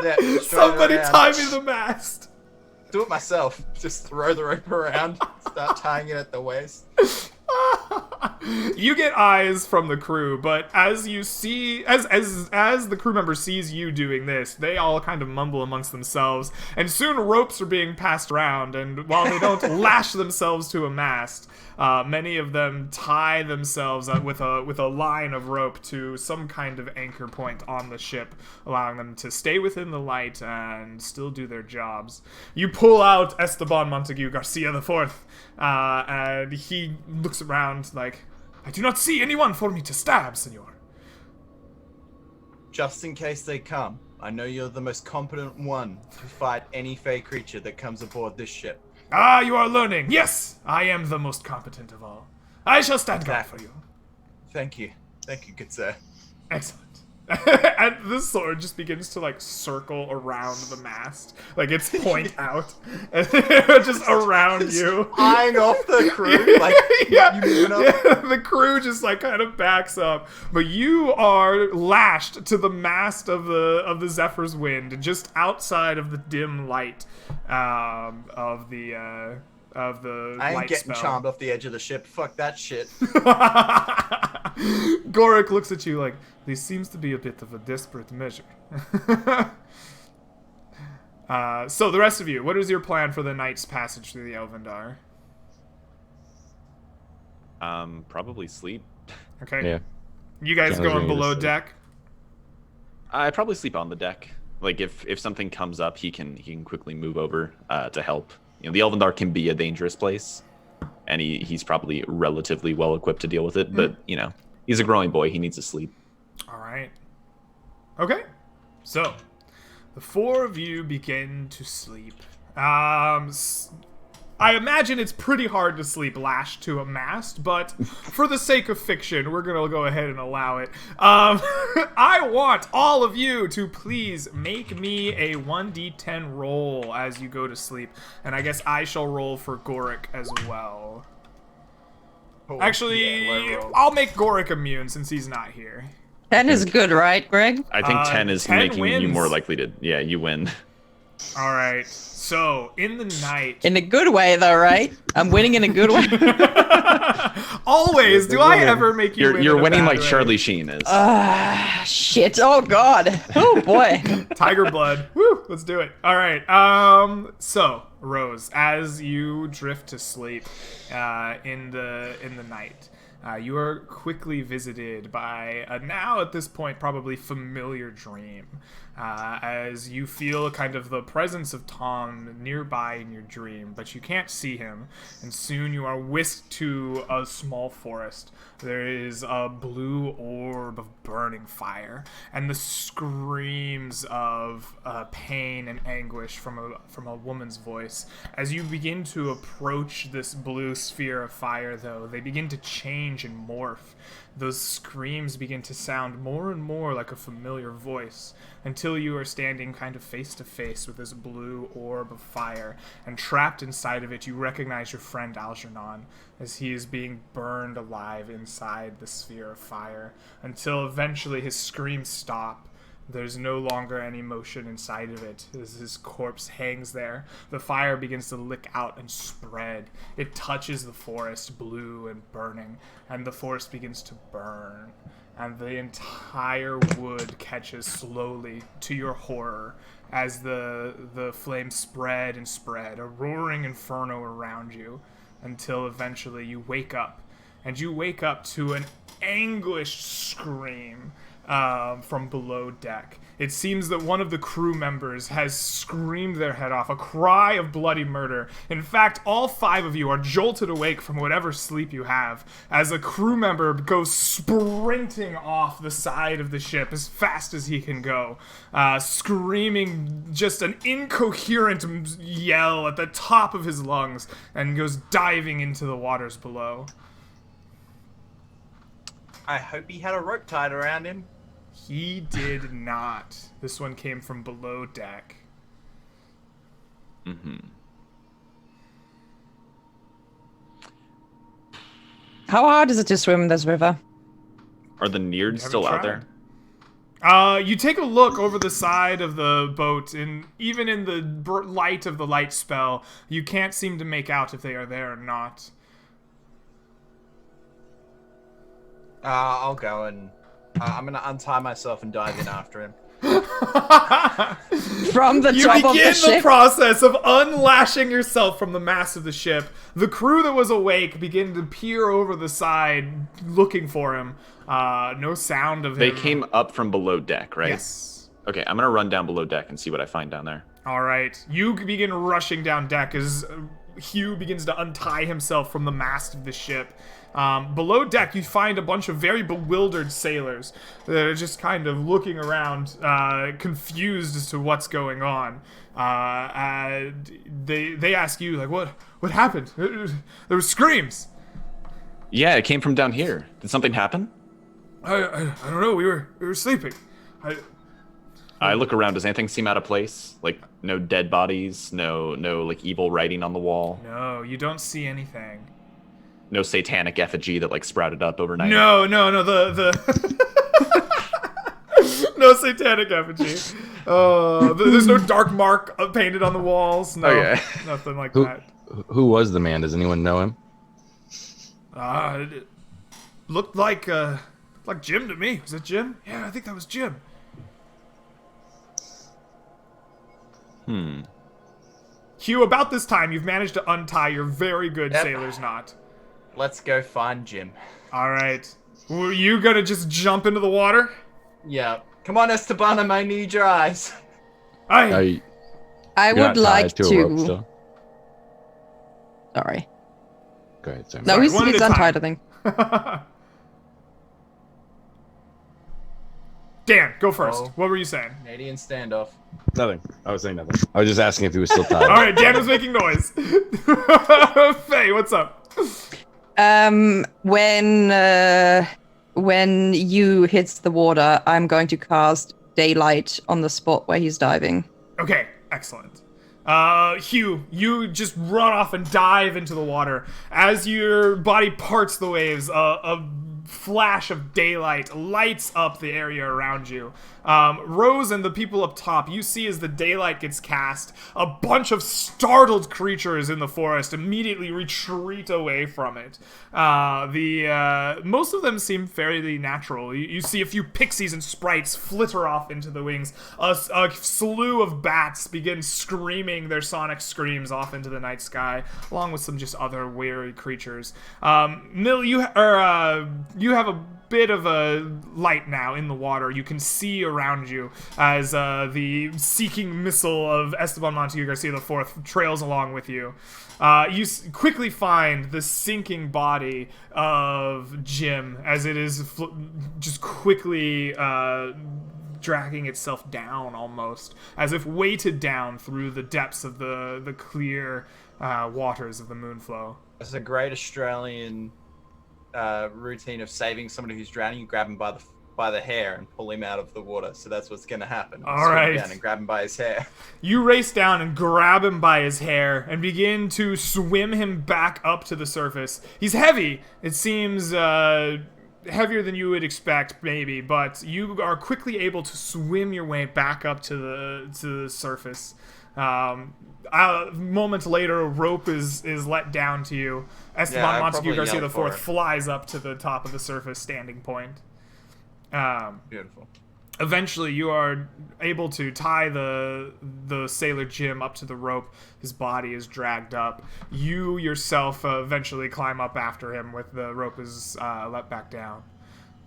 Yeah, straight Somebody around. tie me the mast. Do it myself. Just throw the rope around. Start tying it at the waist. You get eyes from the crew, but as you see, as the crew member sees you doing this, they all kind of mumble amongst themselves, and soon ropes are being passed around, and while they don't lash themselves to a mast, many of them tie themselves with a line of rope to some kind of anchor point on the ship, allowing them to stay within the light and still do their jobs. You pull out Esteban Montague Garcia IV, and he looks around like, I do not see anyone for me to stab, senor. Just in case they come, I know you're the most competent one to fight any fey creature that comes aboard this ship. Ah, you are learning. Yes, I am the most competent of all. I shall stand guard for you. Thank you. Thank you, good sir. Excellent. And the sword just begins to like circle around the mast, like its point out, and just around you, Eyeing off the crew, like yeah, you moving up. yeah, the crew just like kind of backs up, but you are lashed to the mast of the Zephyr's Wind, just outside of the dim light of the I ain't light getting spell. charmed off the edge of the ship. Fuck that shit. Gorik looks at you like, this seems to be a bit of a desperate measure. So the rest of you, what is your plan for the night's passage through the Elvendar? Probably sleep. Okay. Yeah. You guys Chandler's going gonna below sleep. deck? I probably sleep on the deck. Like if something comes up, he can quickly move over to help. You know, the Elvendar can be a dangerous place, and he's probably relatively well equipped to deal with it. But you know, he's a growing boy. He needs to sleep. All right. Okay. So, the four of you begin to sleep. I imagine it's pretty hard to sleep lashed to a mast, but for the sake of fiction, we're gonna go ahead and allow it. I want all of you to please make me a 1d10 roll as you go to sleep, and I guess I shall roll for Gorik as well. Oh, Actually, yeah, low roll. I'll make Gorik immune since he's not here. 10 is good, right, Greg? I think 10 is 10 making you wins. more likely to. Yeah, you win. All right. So in the night, In a good way, though, right? I'm winning in a good way. always. Do I ever make you win? You're in a winning bad like way? Charlie Sheen is. Shit. Oh, God. Oh, boy. Tiger blood. Woo! Let's do it. All right. So Rose, as you drift to sleep, in the night, you are quickly visited by a now at this point probably familiar dream. As you feel kind of the presence of Tom nearby in your dream, but you can't see him, and soon you are whisked to a small forest. There is a blue orb of burning fire, and the screams of pain and anguish from a woman's voice. As you begin to approach this blue sphere of fire, though, they begin to change and morph. Those screams begin to sound more and more like a familiar voice, until you are standing kind of face to face with this blue orb of fire, and trapped inside of it, you recognize your friend Algernon as he is being burned alive inside the sphere of fire, until eventually his screams stop. There's no longer any motion inside of it. As his corpse hangs there, the fire begins to lick out and spread. It touches the forest, blue and burning, and the forest begins to burn. And the entire wood catches slowly, to your horror, as the flames spread and spread, a roaring inferno around you, until eventually you wake up. And you wake up to an anguished scream from below deck. It seems that one of the crew members has screamed their head off, a cry of bloody murder. In fact, all 5 of you are jolted awake from whatever sleep you have, as a crew member goes sprinting off the side of the ship as fast as he can go, screaming just an incoherent yell at the top of his lungs, and goes diving into the waters below. I hope he had a rope tied around him. He did not. This one came from below deck. Mm-hmm. How hard is it to swim this river? Are the Neards You still haven't out there? tried. You take a look over the side of the boat, and even in the light of the light spell, you can't seem to make out if they are there or not. I'll go and I'm gonna untie myself and dive in after him. From the You top of begin the ship. process of unlashing yourself from the mast of the ship. The crew that was awake begin to peer over the side, looking for him. No sound of him. They came up from below deck, right? Yes. Okay, I'm gonna run down below deck and see what I find down there. All right. You begin rushing down deck as Hugh begins to untie himself from the mast of the ship. Below deck, you find a bunch of very bewildered sailors that are just kind of looking around, confused as to what's going on. They ask you, like, what happened? There were screams. Yeah, it came from down here. Did something happen? I don't know. We were sleeping. I look around. Does anything seem out of place? Like, no dead bodies? No, like, evil writing on the wall? No, you don't see anything. No satanic effigy that, like, sprouted up overnight? No, the no satanic effigy. There's no dark mark painted on the walls. No, Okay. Nothing like that. Who was the man? Does anyone know him? It looked like Jim to me. Was it Jim? Yeah, I think that was Jim. Hugh, about this time, you've managed to untie your very good sailor's knot. Let's go find Jim. All right. Were you gonna just jump into the water? Yeah. Come on, Esteban, I need your eyes. Aye. I You're would not like tied to a rope to. still? Sorry. Go ahead, Sam. No, Sorry, he's one at a untied, I time. think. Dan, go first. Oh. What were you saying? Canadian standoff. Nothing. I was saying nothing. I was just asking if he was still tied. All right, Dan was making noise. Faye, what's up? When you hits the water, I'm going to cast daylight on the spot where he's diving. Okay, excellent. Hugh, you just run off and dive into the water. As your body parts the waves, a flash of daylight lights up the area around you. Rose and the people up top, you see as the daylight gets cast, a bunch of startled creatures in the forest immediately retreat away from it. Most of them seem fairly natural. You see a few pixies and sprites flitter off into the wings. A slew of bats begin screaming their sonic screams off into the night sky, along with some just other weary creatures. Mill, you have a bit of a light now in the water. You can see around you as the seeking missile of Esteban Montague Garcia IV trails along with you. You quickly find the sinking body of Jim as it is just quickly dragging itself down, almost as if weighted down through the depths of the clear waters of the Moonflow. It's a great Australian routine of saving somebody who's drowning. You grab him by the hair and pull him out of the water. So that's what's going to happen. All right. Down and grab him by his hair. You race down and grab him by his hair and begin to swim him back up to the surface. He's heavy. It seems heavier than you would expect, maybe, but you are quickly able to swim your way back up to the surface. A moment later, a rope is let down to you. Esteban Montague Garcia IV flies up to the top of the surface standing point. Beautiful. Eventually, you are able to tie the sailor Jim up to the rope. His body is dragged up. You yourself eventually climb up after him with the rope is let back down.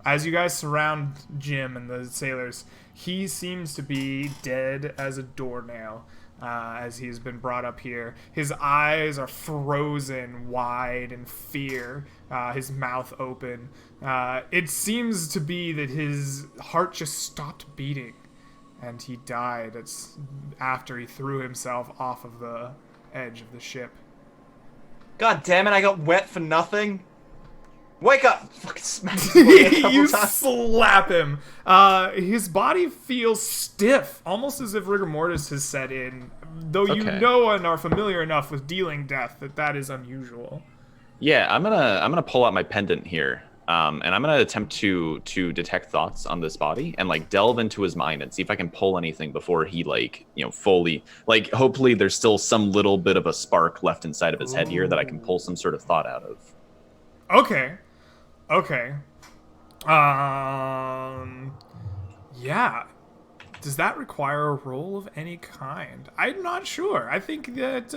As you guys surround Jim and the sailors, he seems to be dead as a doornail. As he's been brought up here. His eyes are frozen wide in fear, his mouth open. It seems to be that his heart just stopped beating, and he died after he threw himself off of the edge of the ship. God damn it, I got wet for nothing. Wake up! Fucking smack his body a couple You times. slap him. His body feels stiff, almost as if rigor mortis has set in. Though you Okay. know and are familiar enough with dealing death that is unusual. Yeah, I'm gonna pull out my pendant here. And I'm gonna attempt to detect thoughts on this body and like delve into his mind and see if I can pull anything before he like fully like. Hopefully, there's still some little bit of a spark left inside of his head here that I can pull some sort of thought out of. Okay. Yeah. Does that require a roll of any kind? I'm not sure. I think that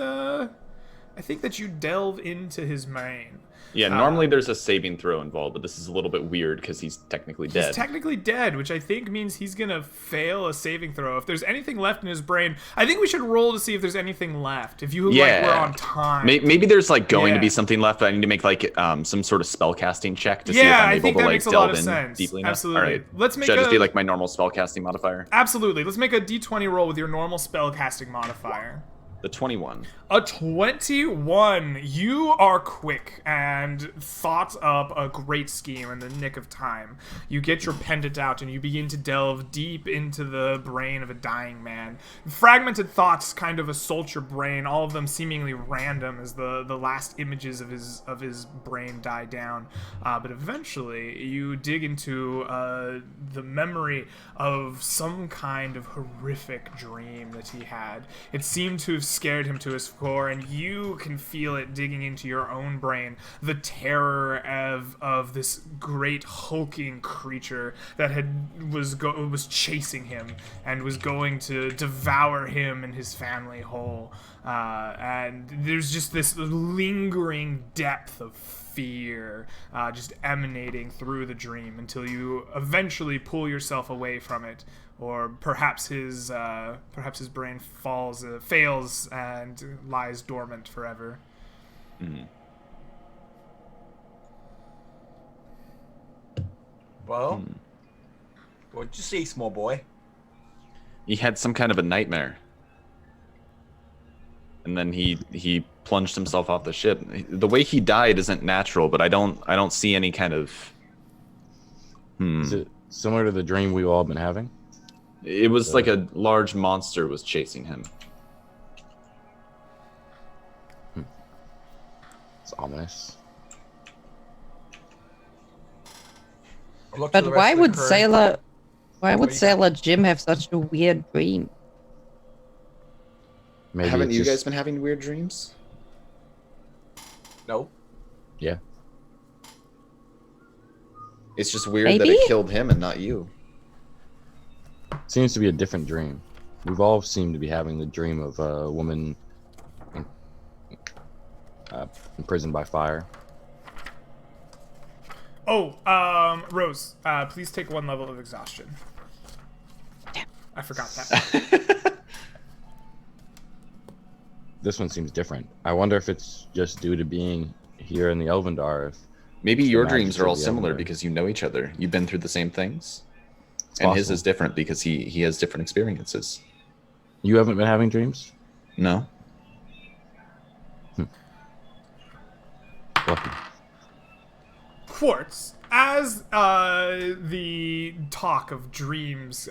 you delve into his mind. Yeah, normally there's a saving throw involved, but this is a little bit weird because he's technically dead. He's technically dead, which I think means he's gonna fail a saving throw. If there's anything left in his brain, I think we should roll to see if there's anything left. If you like, we're on time. Maybe there's like going to be something left, but I need to make like some sort of spell casting check to see if I'm able to like delve in deeply enough. Absolutely. All right. Let's make Should I just do like my normal spell casting modifier? Absolutely. Let's make a d20 roll with your normal spell casting modifier. The 21. A 21. You are quick and thought up a great scheme in the nick of time. You get your pendant out and you begin to delve deep into the brain of a dying man. Fragmented thoughts kind of assault your brain, all of them seemingly random as the last images of his brain die down. But eventually you dig into the memory of some kind of horrific dream that he had. It seemed to have scared him to his core, and you can feel it digging into your own brain, the terror of this great hulking creature that was chasing him and was going to devour him and his family whole. And there's just this lingering depth of fear just emanating through the dream until you eventually pull yourself away from it, or perhaps his brain fails and lies dormant forever. Well, what'd you see, small boy? He had some kind of a nightmare. And then he plunged himself off the ship. The way he died isn't natural, but I don't see any kind of. Is it similar to the dream we've all been having? It was like a large monster was chasing him. It's ominous. But why would Sailor Jim have such a weird dream? Maybe Haven't you just... guys been having weird dreams? No. Yeah. It's just weird that Maybe? it killed him and not you. Seems to be a different dream. We've all seemed to be having the dream of a woman imprisoned by fire. Oh, Rose, please take 1 level of exhaustion. I forgot that. This one seems different. I wonder if it's just due to being here in the Elvendar. If Maybe it's your the dreams magic are all of the similar Elvendar. because you know each other. You've been through the same things. It's And his possible. is different because he has different experiences. You haven't been having dreams? No? Lucky. Quartz, as the talk of dreams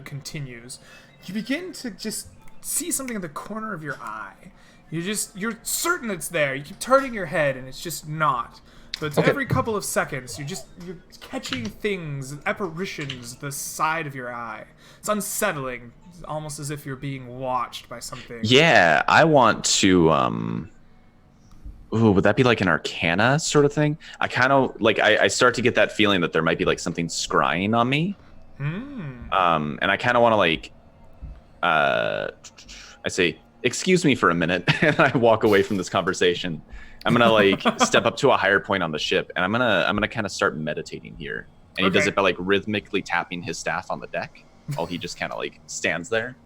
continues, you begin to just see something in the corner of your eye. You're certain it's there. You keep turning your head and it's just not. But Okay. every couple of seconds, you're catching things, apparitions, the side of your eye. It's unsettling, almost as if you're being watched by something. Yeah, I want to Ooh, would that be like an arcana sort of thing? I kind of like I start to get that feeling that there might be like something scrying on me. And I kind of want to like I say, excuse me for a minute, and I walk away from this conversation. I'm gonna like step up to a higher point on the ship, and I'm gonna kind of start meditating here. And he does Okay. it by like rhythmically tapping his staff on the deck while he just kind of like stands there.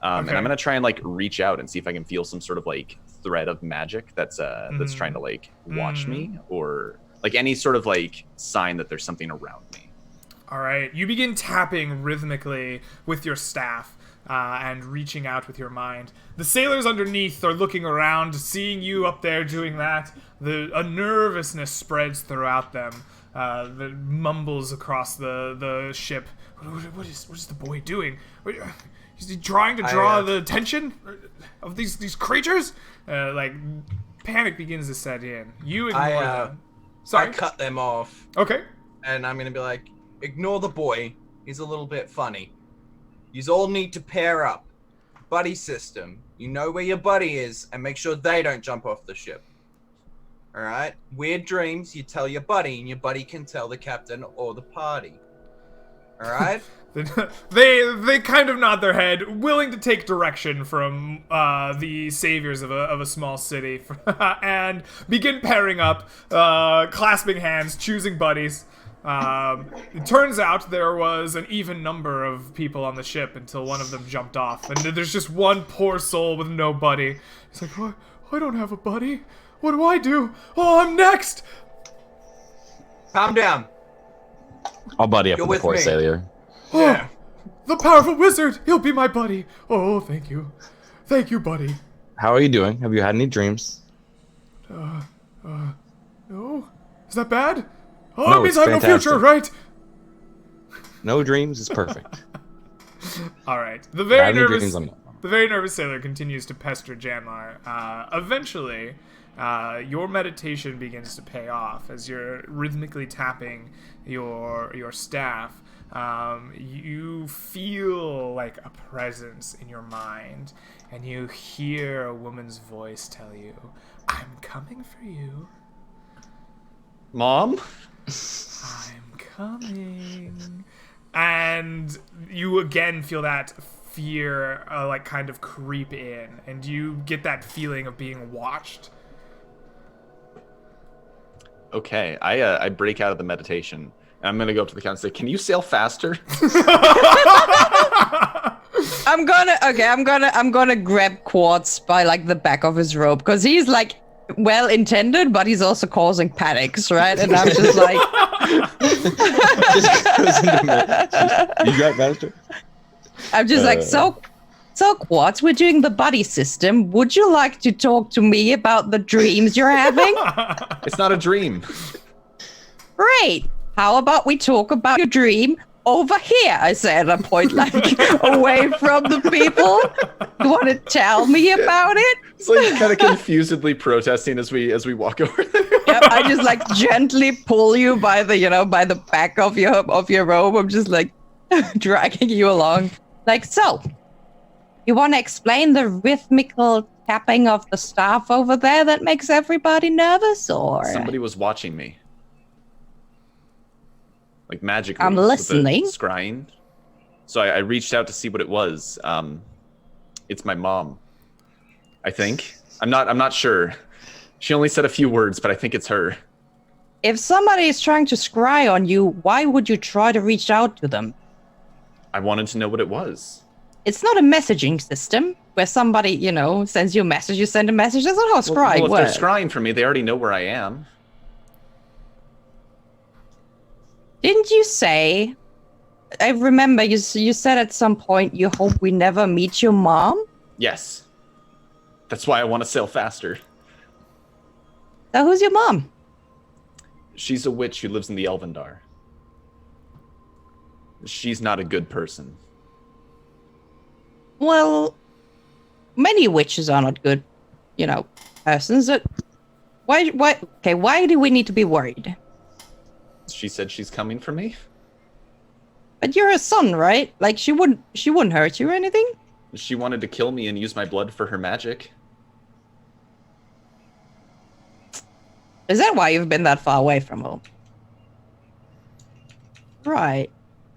And I'm gonna try and like reach out and see if I can feel some sort of like thread of magic that's trying to like watch me, or like any sort of like sign that there's something around me. All right, you begin tapping rhythmically with your staff and reaching out with your mind. The sailors underneath are looking around, seeing you up there doing that. A nervousness spreads throughout them. That mumbles across the ship. What is the boy doing? Is he trying to draw the attention of these creatures? Like, panic begins to set in. You ignore them. Sorry. I cut them off. Okay. And I'm gonna be like, ignore the boy. He's a little bit funny. You all need to pair up. Buddy system. You know where your buddy is, and make sure they don't jump off the ship. Alright? Weird dreams, you tell your buddy, and your buddy can tell the captain or the party. Alright? They kind of nod their head, willing to take direction from the saviors of a small city, and begin pairing up, clasping hands, choosing buddies. It turns out there was an even number of people on the ship until one of them jumped off, and there's just one poor soul with no buddy. He's like, "What? I don't have a buddy. What do I do? Oh, I'm next." Calm down. I'll buddy up You're with the with poor me. sailor. Oh, Yeah. the powerful wizard. He'll be my buddy. Oh, thank you. Thank you, buddy. How are you doing? Have you had any dreams? No? Is that bad? Oh, No, it means it's I have no future, fantastic. right? No dreams is perfect. All right. The Have very any nervous, dreams, I'm- the very nervous sailor continues to pester Janlar. Eventually, your meditation begins to pay off as you're rhythmically tapping your staff. You feel like a presence in your mind, and you hear a woman's voice tell you, "I'm coming for you. Mom? I'm coming." And you again feel that fear like kind of creep in, and you get that feeling of being watched. Okay, I break out of the meditation. And I'm gonna go up to the captain and say, "Can you sail faster?" I'm gonna grab Quartz by like the back of his robe because he's like well intended, but he's also causing panics, right? And I'm just like, Just goes into meditation. You got master? I'm just like, so Quartz, we're doing the buddy system. Would you like to talk to me about the dreams you're having? It's not a dream. Great. How about we talk about your dream over here? I said, and I point like away from the people. You want to tell me about it? It's like kind of confusedly protesting as we walk over there. Yep, I just like gently pull you by the back of your robe. I'm just like dragging you along. Like, so you want to explain the rhythmical tapping of the staff over there that makes everybody nervous, or Somebody was watching me. Like magically. I'm with the listening. Scrying. So I reached out to see what it was. It's my mom. I think. I'm not sure. She only said a few words, but I think it's her. If somebody is trying to scry on you, why would you try to reach out to them? I wanted to know what it was. It's not a messaging system where somebody, sends you a message, you send a message. That's not how scrying Well, if works. they're scrying for me, they already know where I am. Didn't you say? I remember you said at some point you hope we never meet your mom. Yes. That's why I want to sail faster. So who's your mom? She's a witch who lives in the Elvendar. She's not a good person. Well, many witches are not good, persons. Why do we need to be worried? She said she's coming for me. But you're a son, right? Like she wouldn't hurt you or anything. She wanted to kill me and use my blood for her magic. Is that why you've been that far away from home? Right.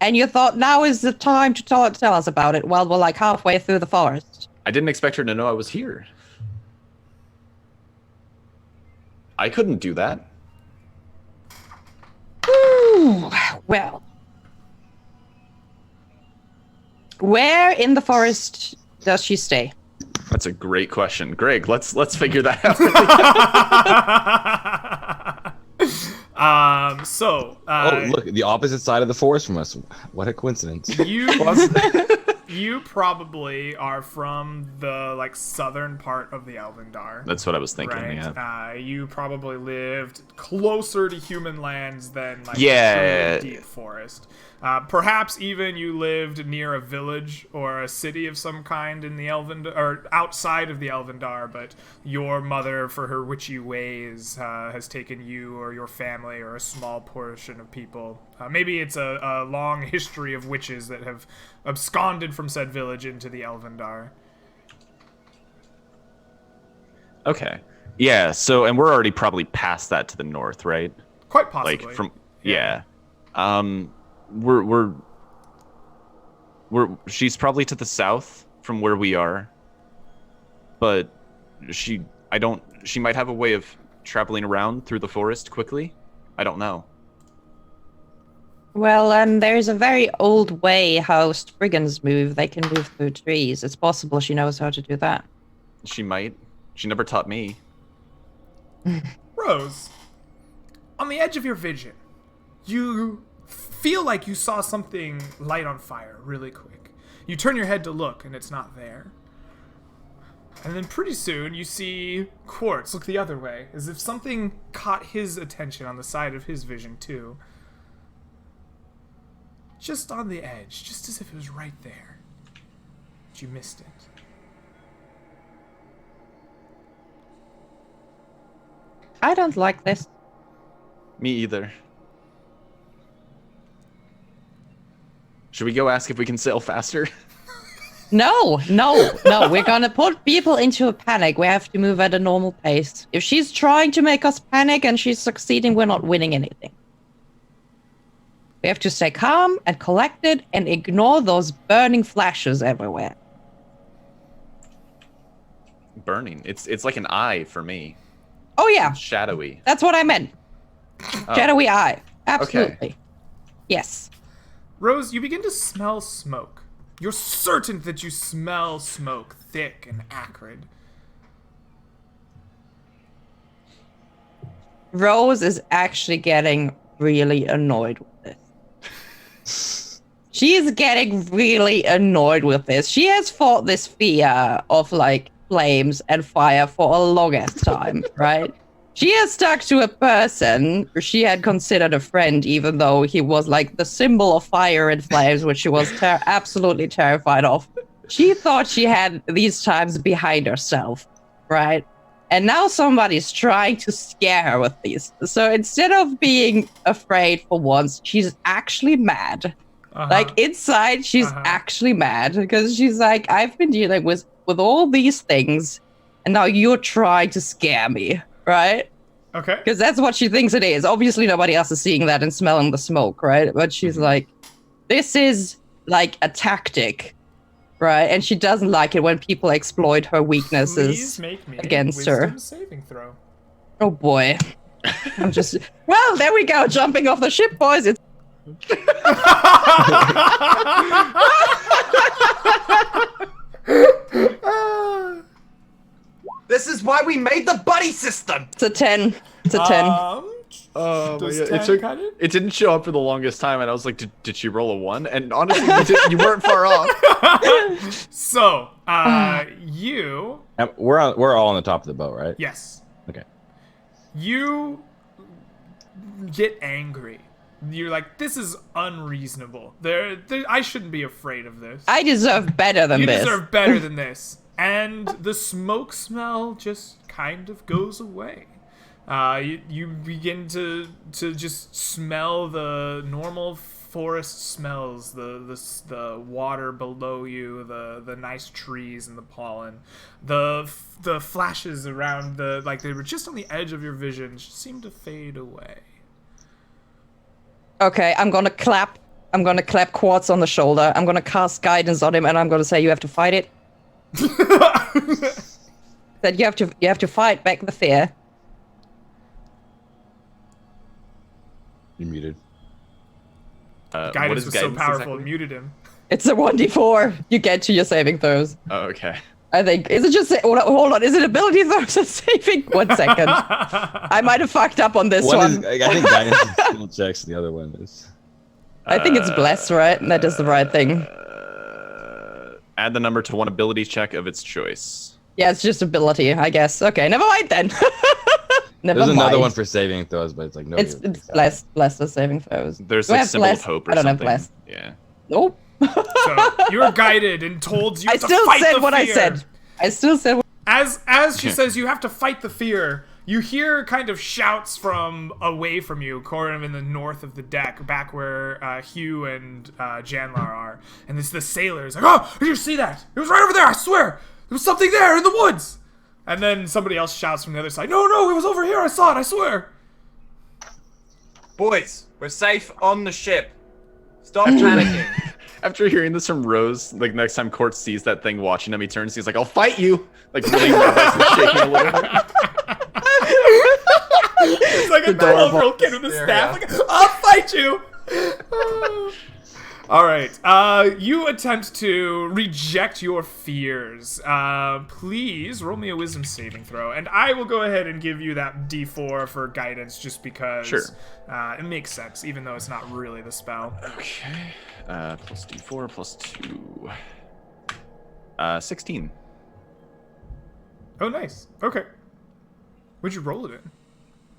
And you thought now is the time to tell us about it while we're like halfway through the forest. I didn't expect her to know I was here. I couldn't do that. Ooh, well. Where in the forest does she stay? That's a great question. Greg, let's figure that out. Oh, look, the opposite side of the forest from us. What a coincidence. You you probably are from the like southern part of the Elvendar. That's what I was thinking. Right? Yeah. You probably lived closer to human lands than like Yeah. truly deep forest. Perhaps even you lived near a village or a city of some kind in the Elvendar, or outside of the Elvendar, but your mother, for her witchy ways, has taken you or your family or a small portion of people. Maybe it's a long history of witches that have absconded from said village into the Elvendar. Okay. Yeah. So, and we're already probably past that to the north, right? Quite possibly. Like from yeah. We're she's probably to the south from where we are, but she might have a way of traveling around through the forest quickly. I don't know. Well, there's a very old way how Spriggans move. They can move through trees. It's possible she knows how to do that. She might. She never taught me. Rose, on the edge of your vision, you feel like you saw something light on fire really quick. You turn your head to look, and it's not there. And then pretty soon, you see Quartz look the other way, as if something caught his attention on the side of his vision, too. Just on the edge, just as if it was right there. But you missed it. I don't like this. Me either. Should we go ask if we can sail faster? No. We're gonna put people into a panic. We have to move at a normal pace. If she's trying to make us panic and she's succeeding, we're not winning anything. We have to stay calm and collected and ignore those burning flashes everywhere. Burning. It's like an eye for me. Oh yeah, It's shadowy. that's what I meant. Oh. Shadowy eye. Absolutely. Yes. Rose, you begin to smell smoke. You're certain that you smell smoke, thick and acrid. Rose is actually getting really annoyed with this. She's getting really annoyed with this. She has fought this fear of like flames and fire for a long ass time, right? She has stuck to a person she had considered a friend, even though he was like the symbol of fire and flames, which she was absolutely terrified of. She thought she had these times behind herself, right? And now somebody's trying to scare her with these. So instead of being afraid for once, she's actually mad. Like inside, she's actually mad because she's like, I've been dealing with all these things, and now you're trying to scare me. Right? Okay. Because that's what she thinks it is. Obviously, nobody else is seeing that and smelling the smoke, right? But she's like, this is like a tactic, right? And she doesn't like it when people exploit her weaknesses Please make me against a her. wisdom saving throw. Oh boy. I'm just. Well, there we go. Jumping off the ship, boys. It's. This is why we made the buddy system. It's a 10. It's a 10. Oh Does my 10 God. cut it? It didn't show up for the longest time, and I was like, did she roll a 1? And honestly, you weren't far off. So, you... We're all on the top of the boat, right? Yes. Okay. You get angry. You're like, this is unreasonable. I shouldn't be afraid of this. I deserve better than You this. deserve better than this. And the smoke smell just kind of goes away. You begin to just smell the normal forest smells, the water below you, the nice trees and the pollen, the flashes around like they were just on the edge of your vision seem to fade away. Okay, I'm gonna clap Quartz on the shoulder. I'm gonna cast guidance on him, and I'm gonna say, you have to fight it. That you have to fight back the fear. You're muted. What Guidance is was so powerful, exactly? it muted him. It's a 1d4. You get to your saving throws. Oh, okay. I think. Is it just... Hold on. Is it ability throws or saving? 1 second. I might have fucked up on this one. I think guidance is skill checks. The other one is. I think it's bless, right? And that does the right thing. Add the number to one ability check of its choice. Yeah, it's just ability, I guess. Okay, never mind then. Never There's mind. another one for saving throws, but it's like no. It's blessed with saving throws. There's Do I like have symbol of blessed? hope or I don't something. have blessed. Yeah. Nope. So you were guided and told you I have to still fight said the what I fear. said. I still said what As she says, you have to fight the fear. You hear kind of shouts from away from you, kind of in the north of the deck, back where Hugh and Janlar are. And it's the sailors like, "Oh, did you see that? It was right over there. I swear, there was something there in the woods." And then somebody else shouts from the other side, "No, it was over here. I saw it. I swear." Boys, we're safe on the ship. Stop panicking. After hearing this from Rose, like next time Court sees that thing watching him, he turns, he's like, "I'll fight you!" Like really nervous and shaking a little bit. It's like a 12-year-old kid with a staff. Like, "I'll fight you." All right. You attempt to reject your fears. Please roll me a wisdom saving throw, and I will go ahead and give you that D4 for guidance, just because it makes sense, even though it's not really the spell. Okay. Plus D4 plus 2. 16. Oh, nice. Okay. What'd you roll it in?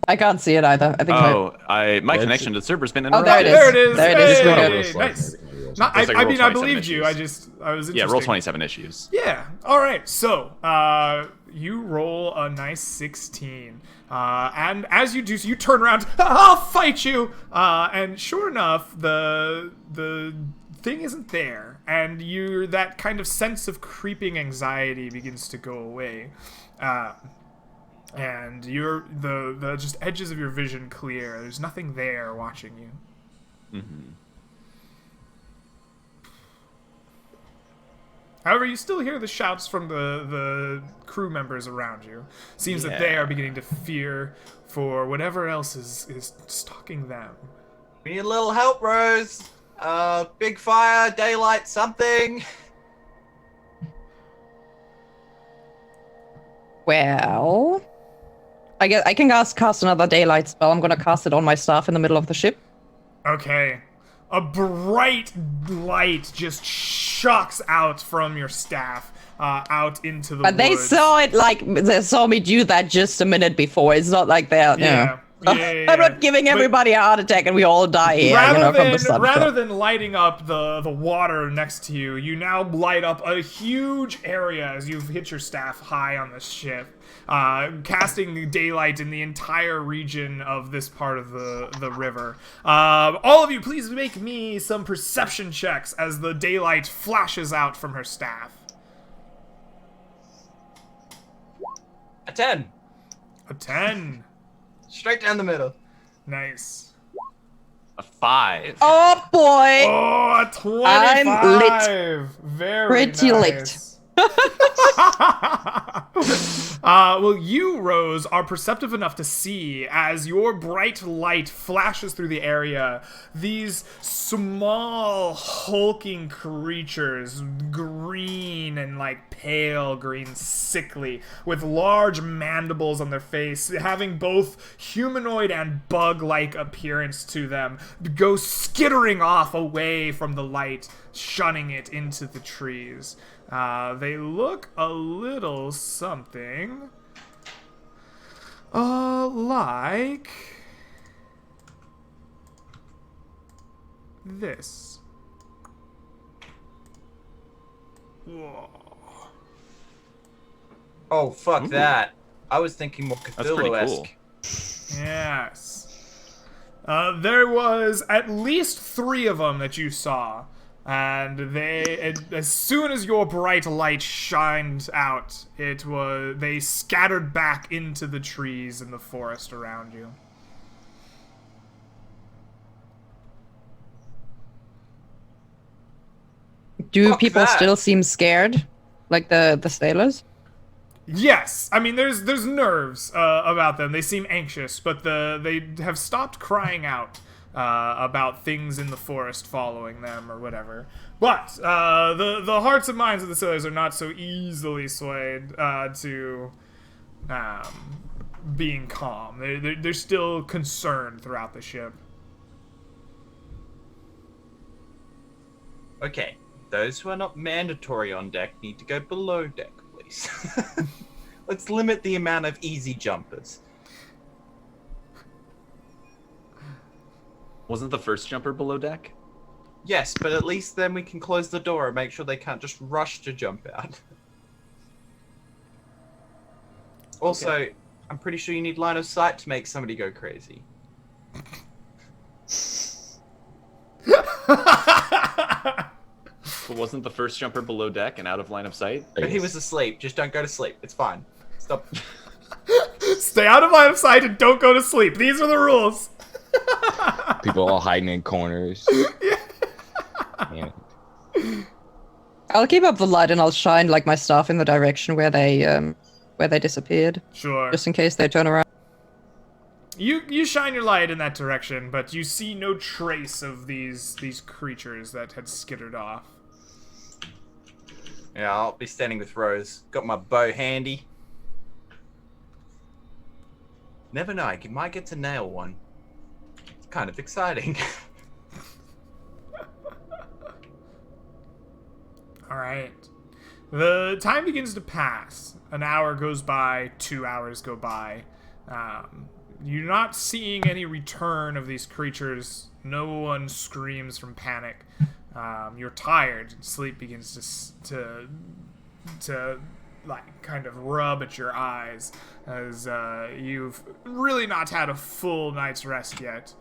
I can't see it either. I think My connection to the server's been Oh, there it is. There it is. There it is. Hey, Just nice. Nice. Not, It's like I roll mean, I 27 believed you. issues. I was interested. Yeah, roll 27 issues. Yeah. All right. So, you roll a nice 16. And as you do so, you turn around. "I'll fight you!" And sure enough, the thing isn't there. And that kind of sense of creeping anxiety begins to go away. And the just edges of your vision clear. There's nothing there watching you. Mm-hmm. However, you still hear the shouts from the crew members around you. Seems that they are beginning to fear for whatever else is stalking them. We need a little help, Rose. Big fire, daylight, something. Well, I guess I can cast another daylight spell. I'm gonna cast it on my staff in the middle of the ship. Okay. A bright light just shocks out from your staff, out into the But they woods. saw it they saw me do that just a minute before. It's not like they're Yeah. I'm not giving everybody a heart attack and we all die here, from the sunshine. Rather than lighting up the water next to you, you now light up a huge area as you've hit your staff high on the ship, casting daylight in the entire region of this part of the river. All of you, please make me some perception checks as the daylight flashes out from her staff. A 10. A 10. Straight down the middle. Nice. A 5. Oh boy! Oh, a 25. I'm lit. Very Pretty lit. nice. Well, you, Rose, are perceptive enough to see as your bright light flashes through the area, these small, hulking creatures, green and like pale green, sickly, with large mandibles on their face, having both humanoid and bug-like appearance to them, go skittering off away from the light, shunning it into the trees. They look a little something like this. Whoa. Oh, fuck that. I was thinking more That's pretty cool. Cthulhu-esque. Yes. There was at least 3 of them that you saw. And as soon as your bright light shined out, they scattered back into the trees in the forest around you. Do Fuck people that. still seem scared? Like the sailors? Yes, I mean there's nerves about them. They seem anxious, but they have stopped crying out about things in the forest following them or whatever. But the hearts and minds of the sailors are not so easily swayed to being calm. They're still concerned throughout the ship. Okay, Those who are not mandatory on deck need to go below deck, please. Let's limit the amount of easy jumpers. Wasn't the first jumper below deck? Yes, but at least then we can close the door and make sure they can't just rush to jump out. Also, I'm pretty sure you need line of sight to make somebody go crazy. But wasn't the first jumper below deck and out of line of sight? But he was asleep. Just don't go to sleep. It's fine. Stop. Stay out of line of sight and don't go to sleep. These are the rules. People all hiding in corners. Yeah. I'll keep up the light and I'll shine like my stuff in the direction where they disappeared, Sure. just in case they turn around. You shine your light in that direction, but you see no trace of these creatures that had skittered off. Yeah, I'll be standing with Rose. Got my bow handy. Never know, I might get to nail one. It's kind of exciting. Alright. The time begins to pass. An hour goes by, 2 hours go by. You're not seeing any return of these creatures. No one screams from panic. You're tired. Sleep begins to like kind of rub at your eyes as you've really not had a full night's rest yet.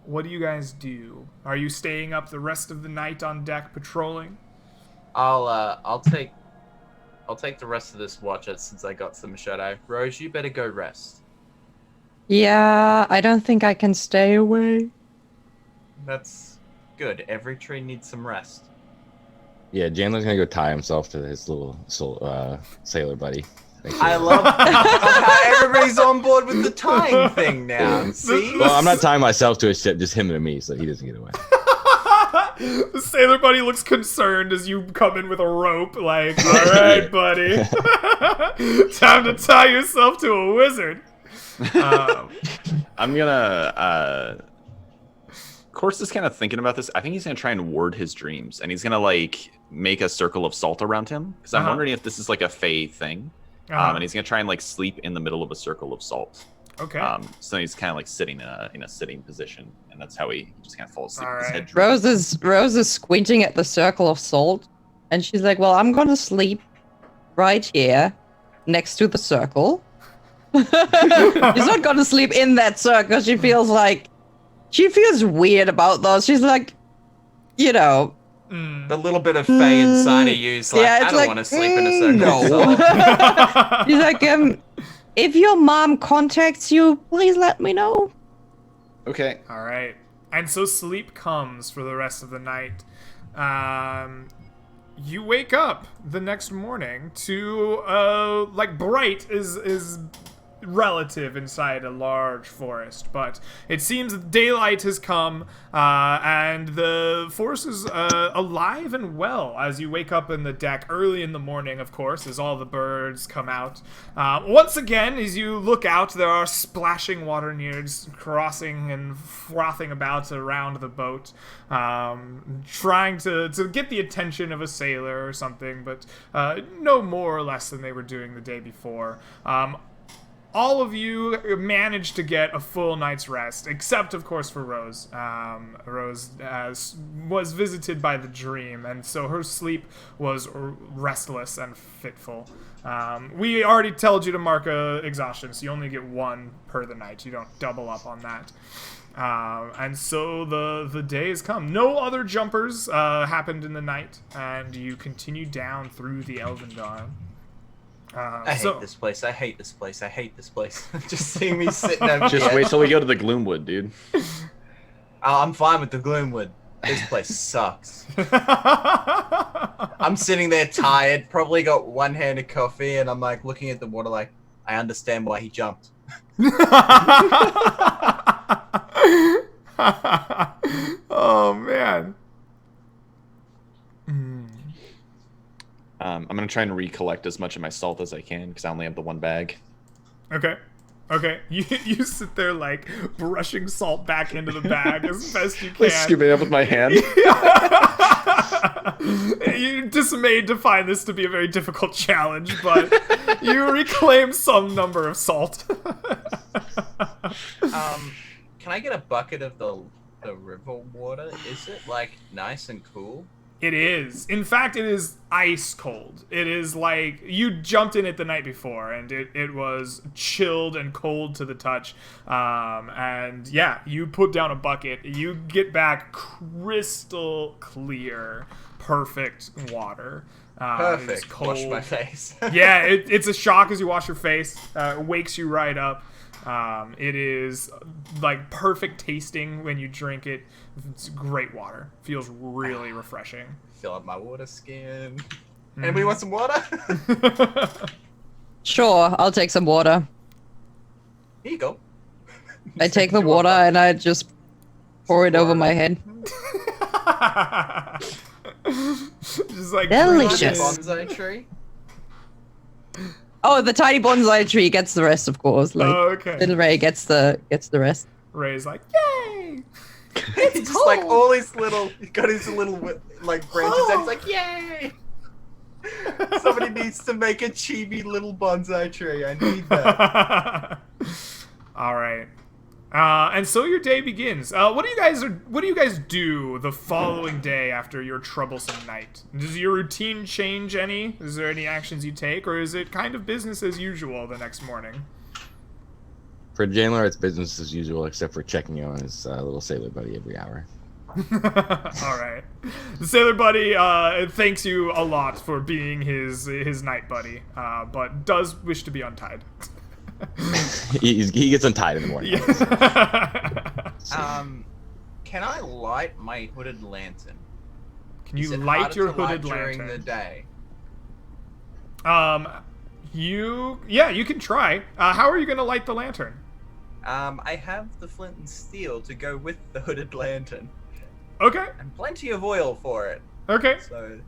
What do you guys do? Are you staying up the rest of the night on deck patrolling? I'll take the rest of this watch since I got some shadow. Rose, you better go rest. Yeah, I don't think I can stay away. That's good. Every tree needs some rest. Yeah, Jandler's gonna go tie himself to his little sailor buddy. I love how everybody's on board with the time thing now. See? Well, I'm not tying myself to a ship, just him and me, so he doesn't get away. The sailor buddy looks concerned as you come in with a rope, like, alright, buddy. Time to tie yourself to a wizard. I'm gonna Course is kind of thinking about this. I think he's gonna try and ward his dreams, and he's gonna like make a circle of salt around him. Because I'm wondering if this is like a Fey thing. And he's gonna try and like sleep in the middle of a circle of salt. Okay. So he's kind of like sitting in a sitting position, and that's how he just kind of falls asleep. All With his right. head drooping. Rose is squinting at the circle of salt, and she's like, "Well, I'm gonna sleep right here, next to the circle." She's not gonna sleep in that circle. She feels weird about those. She's like, you know. The little bit of Fey inside of you is like, yeah, I don't want to sleep in a circle. No. She's like, if your mom contacts you, please let me know. Okay. All right. And so sleep comes for the rest of the night. You wake up the next morning to like bright is relative inside a large forest, but it seems that daylight has come and the forest is alive and well as you wake up in the deck early in the morning, of course, as all the birds come out. Once again, as you look out, there are splashing water nyrds crossing and frothing about around the boat, trying to get the attention of a sailor or something, but no more or less than they were doing the day before. All of you managed to get a full night's rest, except, of course, for Rose. Rose was visited by the dream, and so her sleep was restless and fitful. We already told you to mark exhaustion, so you only get one per the night. You don't double up on that. And so the day has come. No other jumpers happened in the night, and you continue down through the Elvendar. I hate this place. I hate this place. I hate this place. Just seeing me sitting over Just here. wait till we go to the Gloomwood, dude. I'm fine with the Gloomwood. This place sucks. I'm sitting there tired, probably got one hand of coffee, and I'm like looking at the water like, I understand why he jumped. Oh, man. I'm gonna try and recollect as much of my salt as I can because I only have the one bag. Okay. Okay, you sit there like brushing salt back into the bag as best you can. Like scooping it up with my hand. You're dismayed to find this to be a very difficult challenge, but you reclaim some number of salt. Can I get a bucket of the river water? Is it like nice and cool? It is. In fact, it is ice cold. It is like you jumped in it the night before, and it was chilled and cold to the touch. And yeah, you put down a bucket. You get back crystal clear, perfect water. Perfect. It's cold. Wash my face. Yeah, it's a shock as you wash your face. It wakes you right up. It is like perfect tasting when you drink it. It's great water. Feels really refreshing. Fill up my water skin. Anybody want some water? Sure, I'll take some water. Here you go. I take the water and I just pour it over my head. Just like Delicious. Bonsai tree. Oh, the tiny bonsai tree gets the rest, of course. Like, okay. little Ray gets the rest. Ray's like, yay! He's just like all his little, he's got his little like branches and he's like, yay! Somebody needs to make a chibi little bonsai tree. I need that. All right. And so your day begins. What do you guys do the following day after your troublesome night? Does your routine change any? Is there any actions you take, or is it kind of business as usual the next morning? For Jailer, it's business as usual, except for checking in on his little sailor buddy every hour. All right. The sailor buddy thanks you a lot for being his night buddy, but does wish to be untied. he gets untied in the morning. Yeah. Can I light my hooded lantern? Can you Is it light harder your to hooded light lantern? during the day? You can try. How are you gonna light the lantern? I have the flint and steel to go with the hooded lantern, Okay. and plenty of oil for it. Okay. So,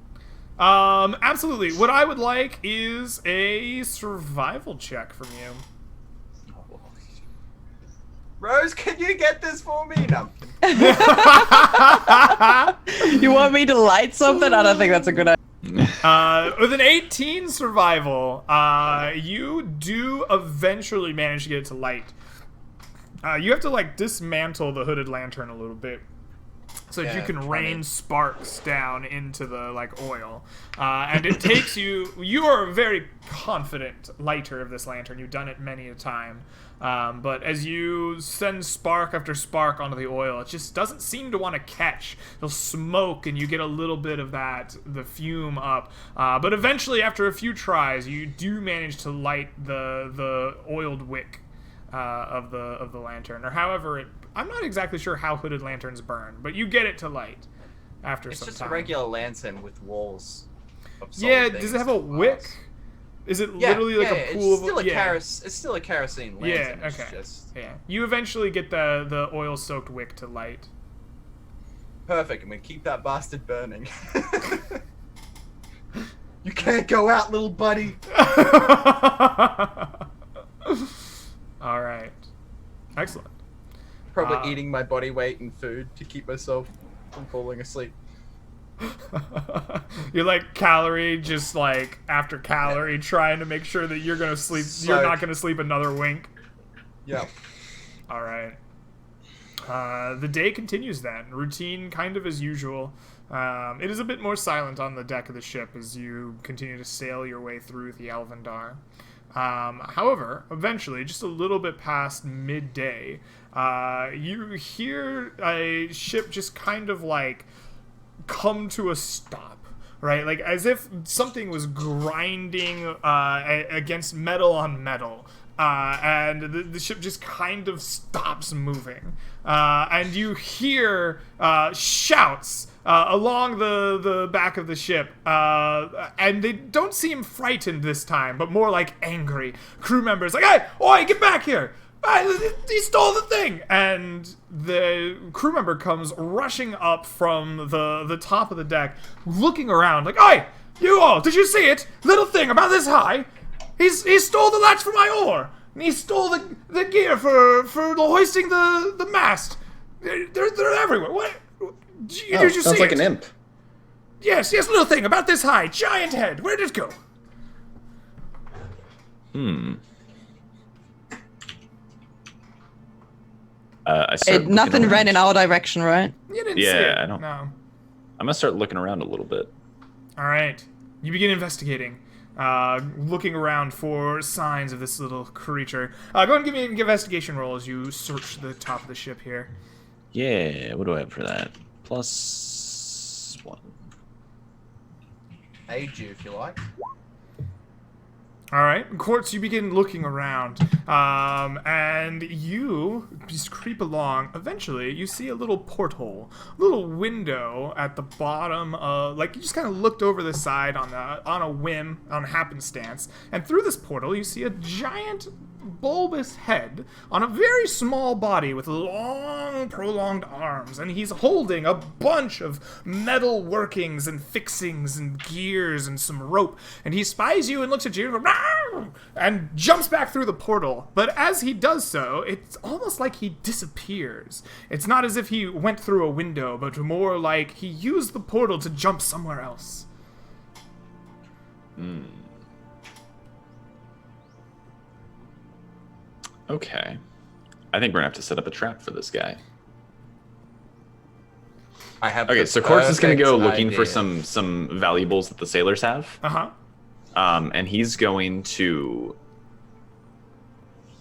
Absolutely. What I would like is a survival check from you. Rose, can you get this for me? No. You want me to light something? I don't think that's a good idea. With an 18 survival, you do eventually manage to get it to light. You have to like dismantle the hooded lantern a little bit so that you can rain sparks down into the like oil. And it takes you are a very confident lighter of this lantern. You've done it many a time. But as you send spark after spark onto the oil, it just doesn't seem to want to catch. It'll smoke and you get a little bit of the fume up. But eventually, after a few tries, you do manage to light the oiled wick of the lantern, or however I'm not exactly sure how hooded lanterns burn, but you get it to light after some time. It's just a regular lantern with walls. Yeah, does it have a wick? Is it literally like a pool of... It's still a kerosene lantern. Yeah, okay. Just... Yeah. You eventually get the oil-soaked wick to light. Perfect. I'm going to keep that bastard burning. You can't go out, little buddy. All right. Excellent. Probably eating my body weight in food to keep myself from falling asleep. You're like calorie, just like after calorie, trying to make sure that you're gonna sleep. You're not gonna sleep another wink. Yeah. All right. The day continues then. Routine, kind of as usual. It is a bit more silent on the deck of the ship as you continue to sail your way through the Elvendar. However, eventually, just a little bit past midday, you hear a ship just kind of like come to a stop, right? Like as if something was grinding against metal on metal. And the ship just kind of stops moving. And you hear shouts along the back of the ship. And they don't seem frightened this time, but more like angry. Crew members like, "Hey, oi, get back here! He stole the thing!" And the crew member comes rushing up from the top of the deck, looking around like, "Oi, you all, did you see it? Little thing about this high. He stole the latch from my oar. and he stole the gear for hoisting the mast. They're everywhere. What? Did you see sounds like it? an imp. Yes, little thing about this high, giant head. Where did it go? I start Nothing looking ran in around. our direction, right? You didn't see it. Yeah, I don't. No. I'm gonna start looking around a little bit. All right. You begin investigating, looking around for signs of this little creature. Go ahead and give me an investigation roll as you search the top of the ship here. Yeah, what do I have for that? +1. Aid you if you like. All right, Quartz, you begin looking around, and you just creep along. Eventually, you see a little porthole, a little window at the bottom of, like, you just kind of looked over the side on a whim, on happenstance, and through this portal, you see a giant bulbous head on a very small body with long, prolonged arms, and he's holding a bunch of metal workings and fixings and gears and some rope, and he spies you and looks at you and goes, "Rawr!" and jumps back through the portal. But as he does so, it's almost like he disappears. It's not as if he went through a window, but more like he used the portal to jump somewhere else. Okay. I think we're gonna have to set up a trap for this guy. I have. Okay, the so Quartz is gonna go perfect looking for idea. some valuables that the sailors have. Uh-huh. And he's going to.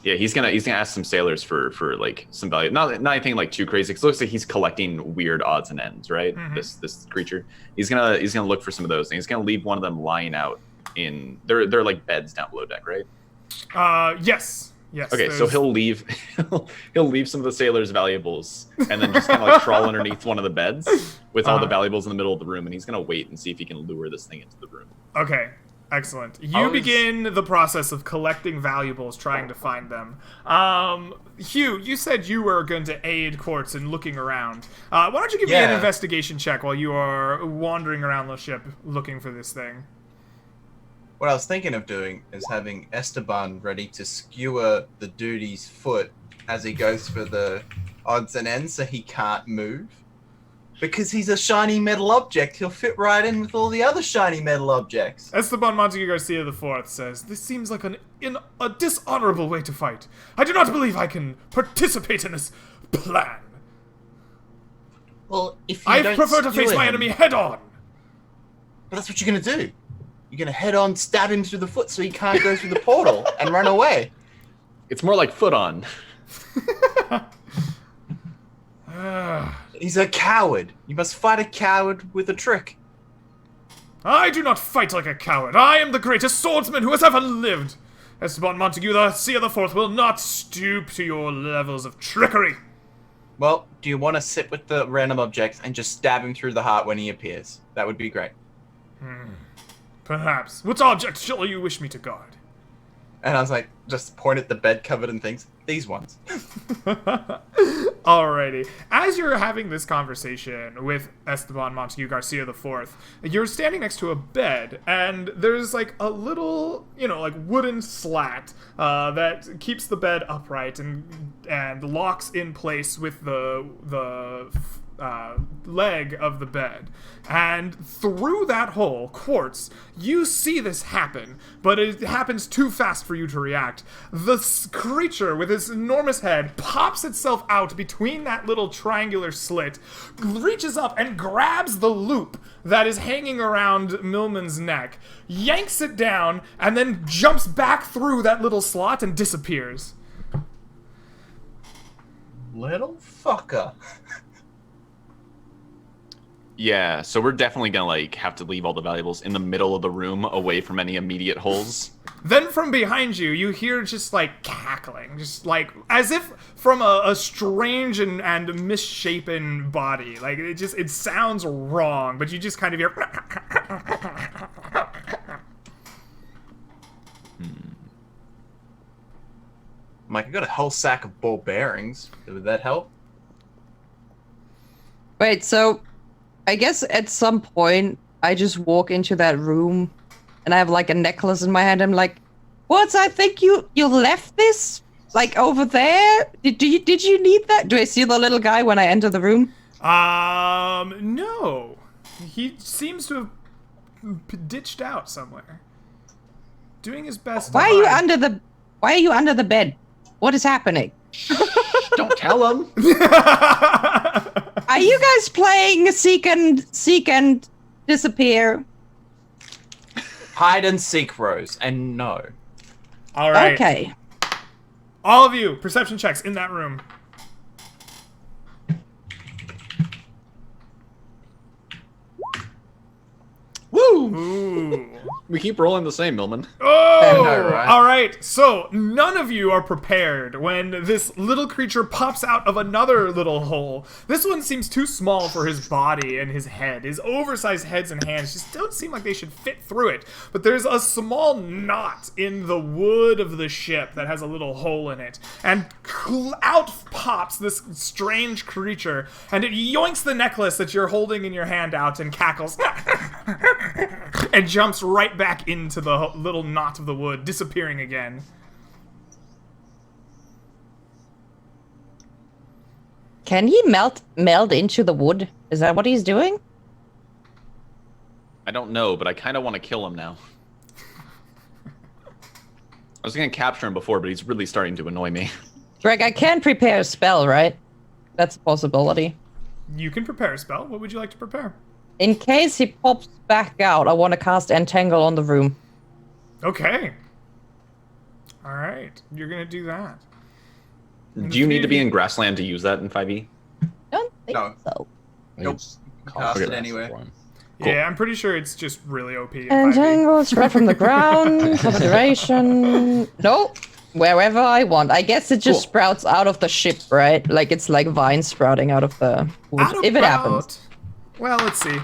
Yeah, he's gonna ask some sailors for like some value. Not anything like too crazy. 'Cause it looks like he's collecting weird odds and ends, right? This creature. He's gonna look for some of those, and he's gonna leave one of them lying out in. They're like beds down below deck, right? Yes. Yes. Okay, so he'll leave some of the sailors' valuables, and then just kind of like crawl underneath one of the beds with all the valuables in the middle of the room, and he's gonna wait and see if he can lure this thing into the room. Okay, excellent. You begin the process of collecting valuables, trying to find them. Hugh, you said you were going to aid Quartz in looking around. Why don't you give me an investigation check while you are wandering around the ship looking for this thing? What I was thinking of doing is having Esteban ready to skewer the dude's foot as he goes for the odds and ends so he can't move. Because he's a shiny metal object, he'll fit right in with all the other shiny metal objects. Esteban Montague Garcia IV says, "This seems like a dishonorable way to fight. I do not believe I can participate in this plan. Well, if you I don't prefer to face skewer my him- enemy head on." But that's what you're gonna do. You're gonna head on stab him through the foot so he can't go through the portal and run away. It's more like foot on. He's a coward. You must fight a coward with a trick. I do not fight like a coward. I am the greatest swordsman who has ever lived. Esteban Montague Garcia IV will not stoop to your levels of trickery. Well, do you want to sit with the random objects and just stab him through the heart when he appears? That would be great. Perhaps. What object shall you wish me to guard? And I was like, just point at the bed covered in things. These ones. Alrighty. As you're having this conversation with Esteban Montague Garcia IV, you're standing next to a bed, and there's like a little, like wooden slat that keeps the bed upright and locks in place with the leg of the bed. And through that hole, Quartz, you see this happen, but it happens too fast for you to react. The creature with its enormous head pops itself out between that little triangular slit, reaches up and grabs the loop that is hanging around Millman's neck, yanks it down, and then jumps back through that little slot and disappears. Little fucker. Yeah, so we're definitely gonna have to leave all the valuables in the middle of the room, away from any immediate holes. Then from behind you, you hear just cackling, just as if from a strange and misshapen body. It sounds wrong, but you just kind of hear. Mike, I got a whole sack of ball bearings. Would that help? Wait, so I guess at some point I just walk into that room and I have a necklace in my hand. I'm like, What? I think you left this like over there. Did you need that? Do I see the little guy when I enter the room? No. He seems to have ditched out somewhere. Doing his best. Why are you under the bed? What is happening? Don't tell him. Are you guys playing seek and disappear? Hide and seek, Rose, and no. All right. Okay. All of you, perception checks in that room. Woo! Ooh. We keep rolling the same, Millman. Oh! I know, right? All right. So none of you are prepared when this little creature pops out of another little hole. This one seems too small for his body and his head. His oversized heads and hands just don't seem like they should fit through it. But there's a small knot in the wood of the ship that has a little hole in it. And out pops this strange creature, and it yoinks the necklace that you're holding in your hand out and cackles. And jumps right back into the little knot of the wood, disappearing again. Can he meld into the wood? Is that what he's doing? I don't know, but I kind of want to kill him now. I was going to capture him before, but he's really starting to annoy me. Greg, I can prepare a spell, right? That's a possibility. You can prepare a spell. What would you like to prepare? In case he pops back out, I want to cast Entangle on the room. Okay. All right. You're going to do that. Do you need to be in grassland to use that in 5e? Don't think No. so. Nope. Cast it anyway. Cool. Yeah, I'm pretty sure it's just really OP in 5e. Entangle, spread from the ground for the duration. Nope. Wherever I want. I guess it just sprouts out of the ship, right? Like it's like vines sprouting out of the wood. If it happens. Well, let's see.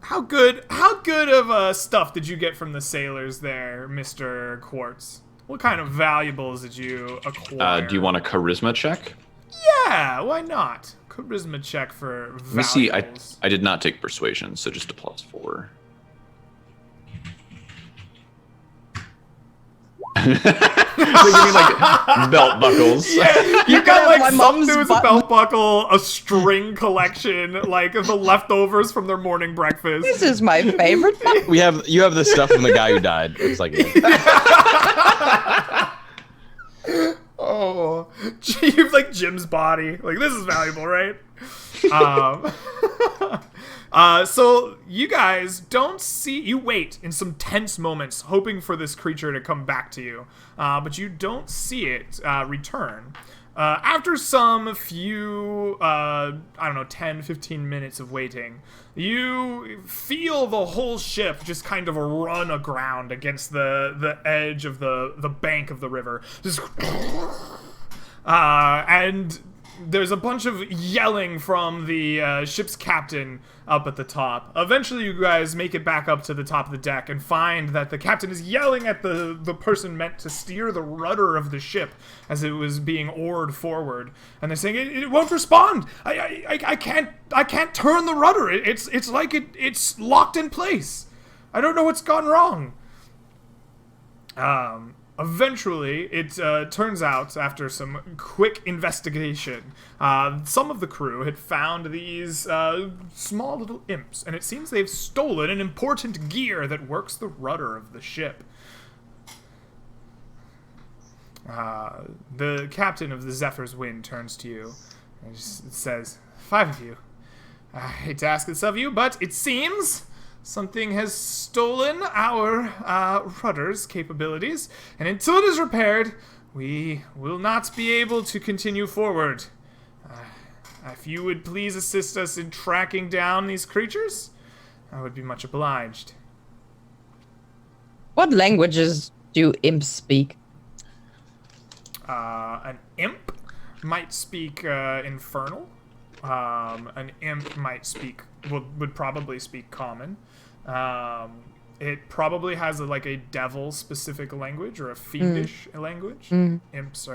How good of stuff did you get from the sailors there, Mr. Quartz? What kind of valuables did you acquire? Do you want a charisma check? Yeah, why not? Charisma check for valuables. Let me see. I did not take persuasion, so just a +4. They give me like belt buckles. Yeah, you got have my like mom's something with a belt buckle, a string collection, like the leftovers from their morning breakfast. This is my favorite part. You have the stuff from the guy who died. It's like Oh, you've like Jim's body. Like this is valuable, right? So you guys you wait in some tense moments, hoping for this creature to come back to you, but you don't see it return. After some few, 10, 15 minutes of waiting, you feel the whole ship just kind of run aground against the edge of the bank of the river. Just, and there's a bunch of yelling from the ship's captain up at the top. Eventually, you guys make it back up to the top of the deck and find that the captain is yelling at the person meant to steer the rudder of the ship as it was being oared forward. And they're saying, it won't respond! I can't turn the rudder! It's like it's locked in place! I don't know what's gone wrong! Eventually, it turns out, after some quick investigation, some of the crew had found these small little imps, and it seems they've stolen an important gear that works the rudder of the ship. The captain of the Zephyr's Wind turns to you and says, 5 of you. I hate to ask this of you, but it seems something has stolen our rudder's capabilities, and until it is repaired, we will not be able to continue forward. If you would please assist us in tracking down these creatures, I would be much obliged. What languages do imps speak? An imp might speak Infernal. An imp might speak, would probably speak Common. It probably has a devil-specific language or a fiendish language. Imps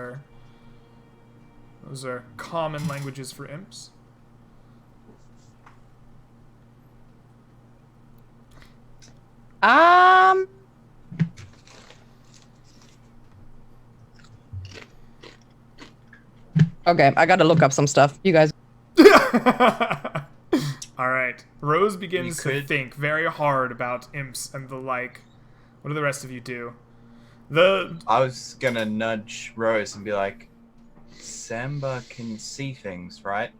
those are common languages for imps. Okay, I gotta look up some stuff. You guys. All right. Rose begins to could- think very hard about imps and the like. What do the rest of you do? I was gonna nudge Rose and be like, Samba can see things, right?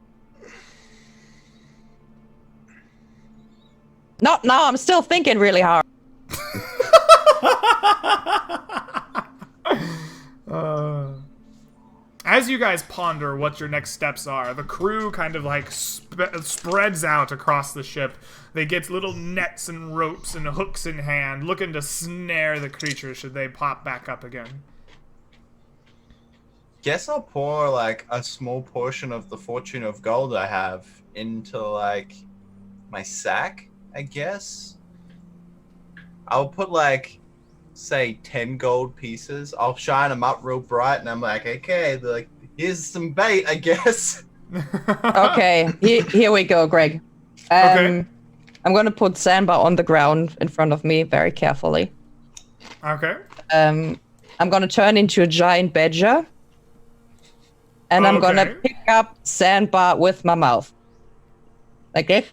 No, I'm still thinking really hard. As you guys ponder what your next steps are, the crew kind of like spreads out across the ship. They get little nets and ropes and hooks in hand, looking to snare the creatures should they pop back up again. Guess I'll pour like a small portion of the fortune of gold I have into like my sack, I guess. I'll put like, say 10 gold pieces. I'll shine them up real bright and I'm like, okay, like, here's some bait, I guess. Okay, here we go, Greg. Okay. I'm gonna put Samba on the ground in front of me very carefully. Okay. I'm gonna turn into a giant badger. And I'm gonna Okay. pick up Sandbar with my mouth. Like this.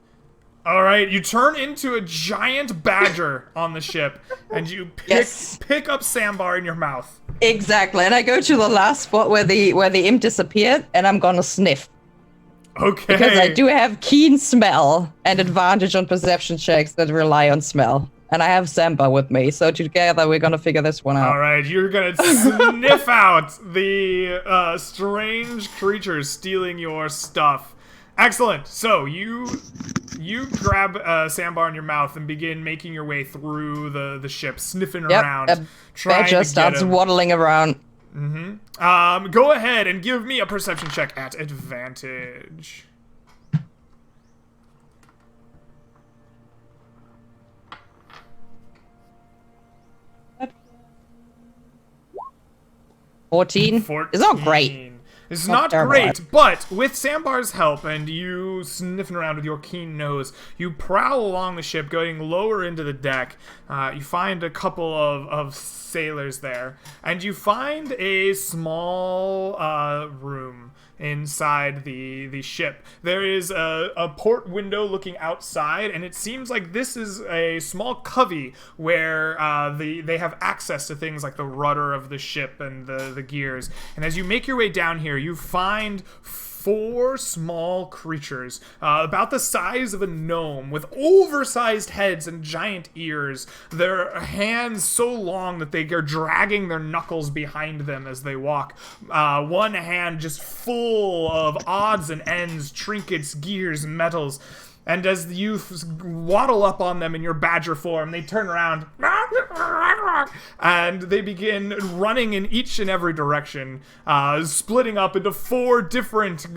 All right, you turn into a giant badger on the ship, and you Yes. pick up Sambar in your mouth. Exactly. And I go to the last spot where the imp disappeared, and I'm gonna sniff. Okay. Because I do have keen smell and advantage on perception checks that rely on smell. And I have Samba with me, so together we're gonna figure this one out. All right, you're gonna sniff out the strange creatures stealing your stuff. Excellent. So you grab Sambar in your mouth and begin making your way through the ship, sniffing around, a trying to badger get starts him. waddling around. Go ahead and give me a perception check at advantage. Fourteen. 14. It's not great. It's Not not terrible. great, but with Sambar's help and you sniffing around with your keen nose, you prowl along the ship, going lower into the deck. You find a couple of sailors there, and you find a small room inside the ship. There is a port window looking outside, and it seems like this is a small covey where they have access to things like the rudder of the ship and the gears. And as you make your way down here, you find 4 small creatures, about the size of a gnome, with oversized heads and giant ears. Their hands so long that they are dragging their knuckles behind them as they walk. One hand just full of odds and ends, trinkets, gears, metals. And as you waddle up on them in your badger form, they turn around and they begin running in each and every direction, splitting up into 4 different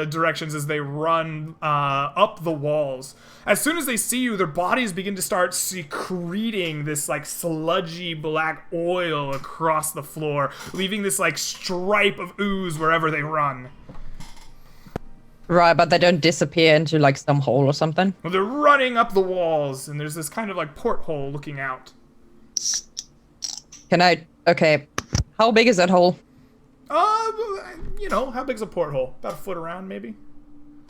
directions as they run up the walls. As soon as they see you, their bodies begin to start secreting this like sludgy black oil across the floor, leaving this like stripe of ooze wherever they run. Right, but they don't disappear into like some hole or something. Well, they're running up the walls, and there's this kind of like porthole looking out. Okay, how big is that hole? You know, how big's a porthole? About a foot around, maybe?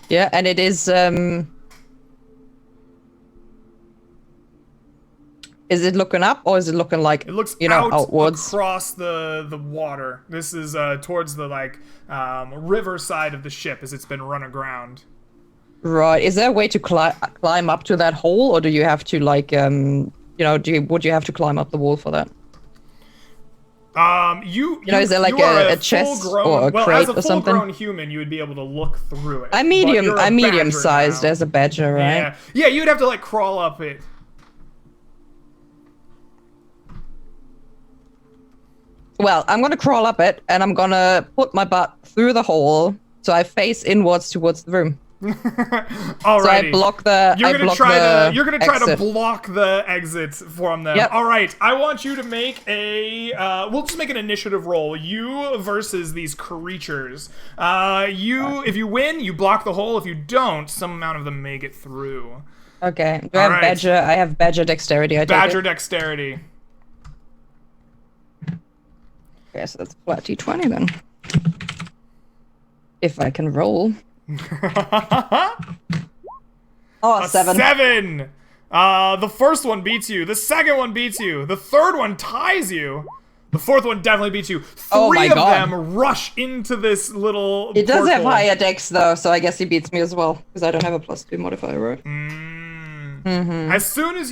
Yeah, and it is it looking up or is it looking like, It looks you know, out outwards? across the water. This is towards the like river side of the ship as it's been run aground. Right. Is there a way to climb up to that hole, or do you have to like would you have to climb up the wall for that? You know, is there like you are a chest full-grown- or a well, crate as a or something? full-grown human, you would be able to look through it. I'm but you're a medium badger sized now. as a badger, right? Yeah, you'd have to like crawl up it. Well, I'm gonna crawl up it and I'm gonna put my butt through the hole so I face inwards towards the room. Alrighty. So I block the. You're I gonna block try the to try to exit. block the exits from them. Yep. All right, I want you to make a. We'll just make an initiative roll. You versus these creatures. If you win, you block the hole. If you don't, some amount of them may get through. Okay. Do I have Alright. badger? I have badger dexterity. I take Badger it. dexterity. Okay, so that's flat d20 then. If I can roll. Oh, 7. 7! The first one beats you. The second one beats you. The third one ties you. The fourth one definitely beats you. Oh my Three of God. them rush into this little He does have portal. higher dex though, so I guess he beats me as well because I don't have a +2 modifier, right? As soon as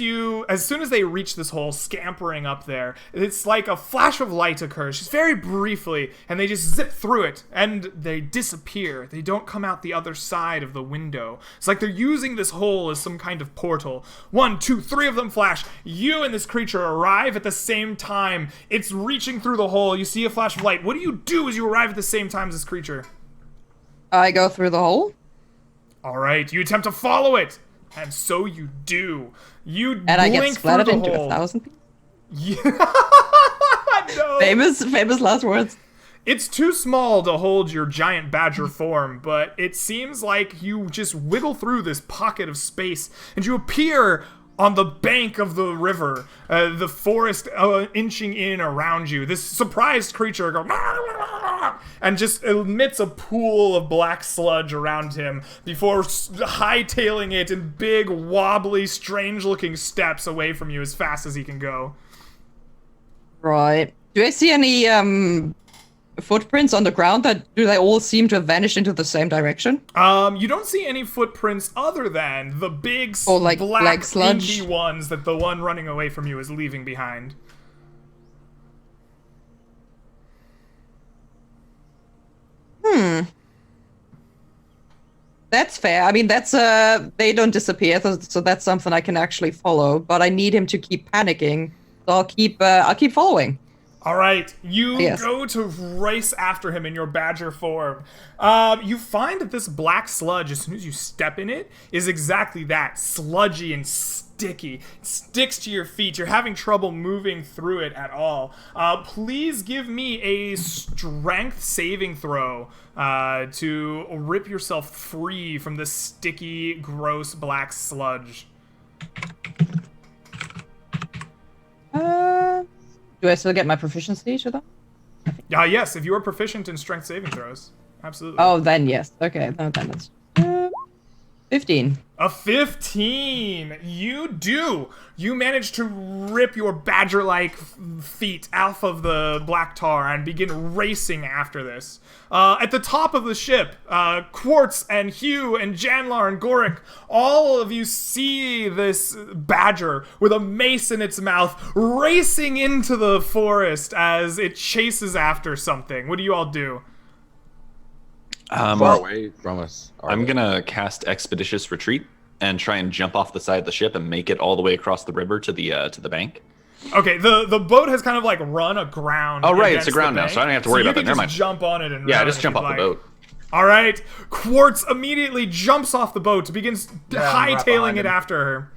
they reach this hole, scampering up there, it's like a flash of light occurs, just very briefly, and they just zip through it, and they disappear. They don't come out the other side of the window. It's like they're using this hole as some kind of portal. 1, 2, 3 of them flash. You and this creature arrive at the same time. It's reaching through the hole. You see a flash of light. What do you do as you arrive at the same time as this creature? I go through the hole. All right, you attempt to follow it. And so you do. You And I blink get splattered through the into hole. 1,000 pieces. Yeah. No. Famous last words. It's too small to hold your giant badger form, but it seems like you just wiggle through this pocket of space, and you appear on the bank of the river, the forest inching in around you. This surprised creature goes and just emits a pool of black sludge around him before hightailing it in big, wobbly, strange-looking steps away from you as fast as he can go. Right. Do I see any footprints on the ground? Do they all seem to have vanished into the same direction? You don't see any footprints other than the big like black sludge? inky ones that the one running away from you is leaving behind. That's fair. I mean, that's they don't disappear, so that's something I can actually follow. But I need him to keep panicking, so I'll keep following. All right, you Yes. go to race after him in your badger form. You find that this black sludge, as soon as you step in it, is exactly that, sludgy and sticky. It sticks to your feet. You're having trouble moving through it at all. Please give me a strength saving throw to rip yourself free from this sticky, gross black sludge. Do I still get my proficiency to them? Yes, if you are proficient in strength saving throws. Absolutely. Oh, then yes. Okay, then it's 15. A 15! You do! You manage to rip your badger-like feet off of the black tar and begin racing after this. At the top of the ship, Quartz and Hugh and Janlar and Gorik, all of you see this badger with a mace in its mouth racing into the forest as it chases after something. What do you all do? Far away from us. I'm gonna cast Expeditious Retreat and try and jump off the side of the ship and make it all the way across the river to the bank. Okay, the boat has kind of like run aground. Oh right, it's against aground the now, bank, so I don't have to worry you about that. can Never just mind. jump on it and Yeah, run just if jump you'd off like. the boat. All right, Quartz immediately jumps off the boat, begins Yeah, I'm right hightailing behind it him. after her.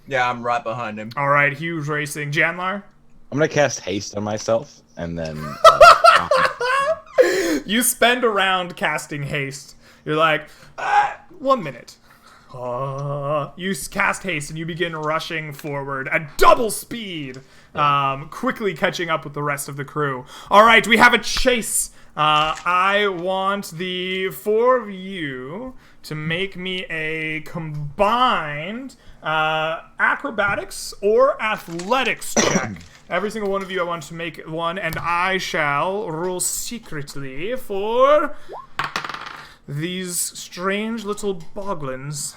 Yeah, I'm right behind him. All right, Hugh's racing. Janlar, I'm gonna cast haste on myself, and then you spend a round casting haste. You're like, 1 minute. You cast haste and you begin rushing forward at double speed, quickly catching up with the rest of the crew. All right, we have a chase. I want the 4 of you to make me a combined acrobatics or athletics check. Every single one of you, I want to make one, and I shall roll secretly for these strange little boglins.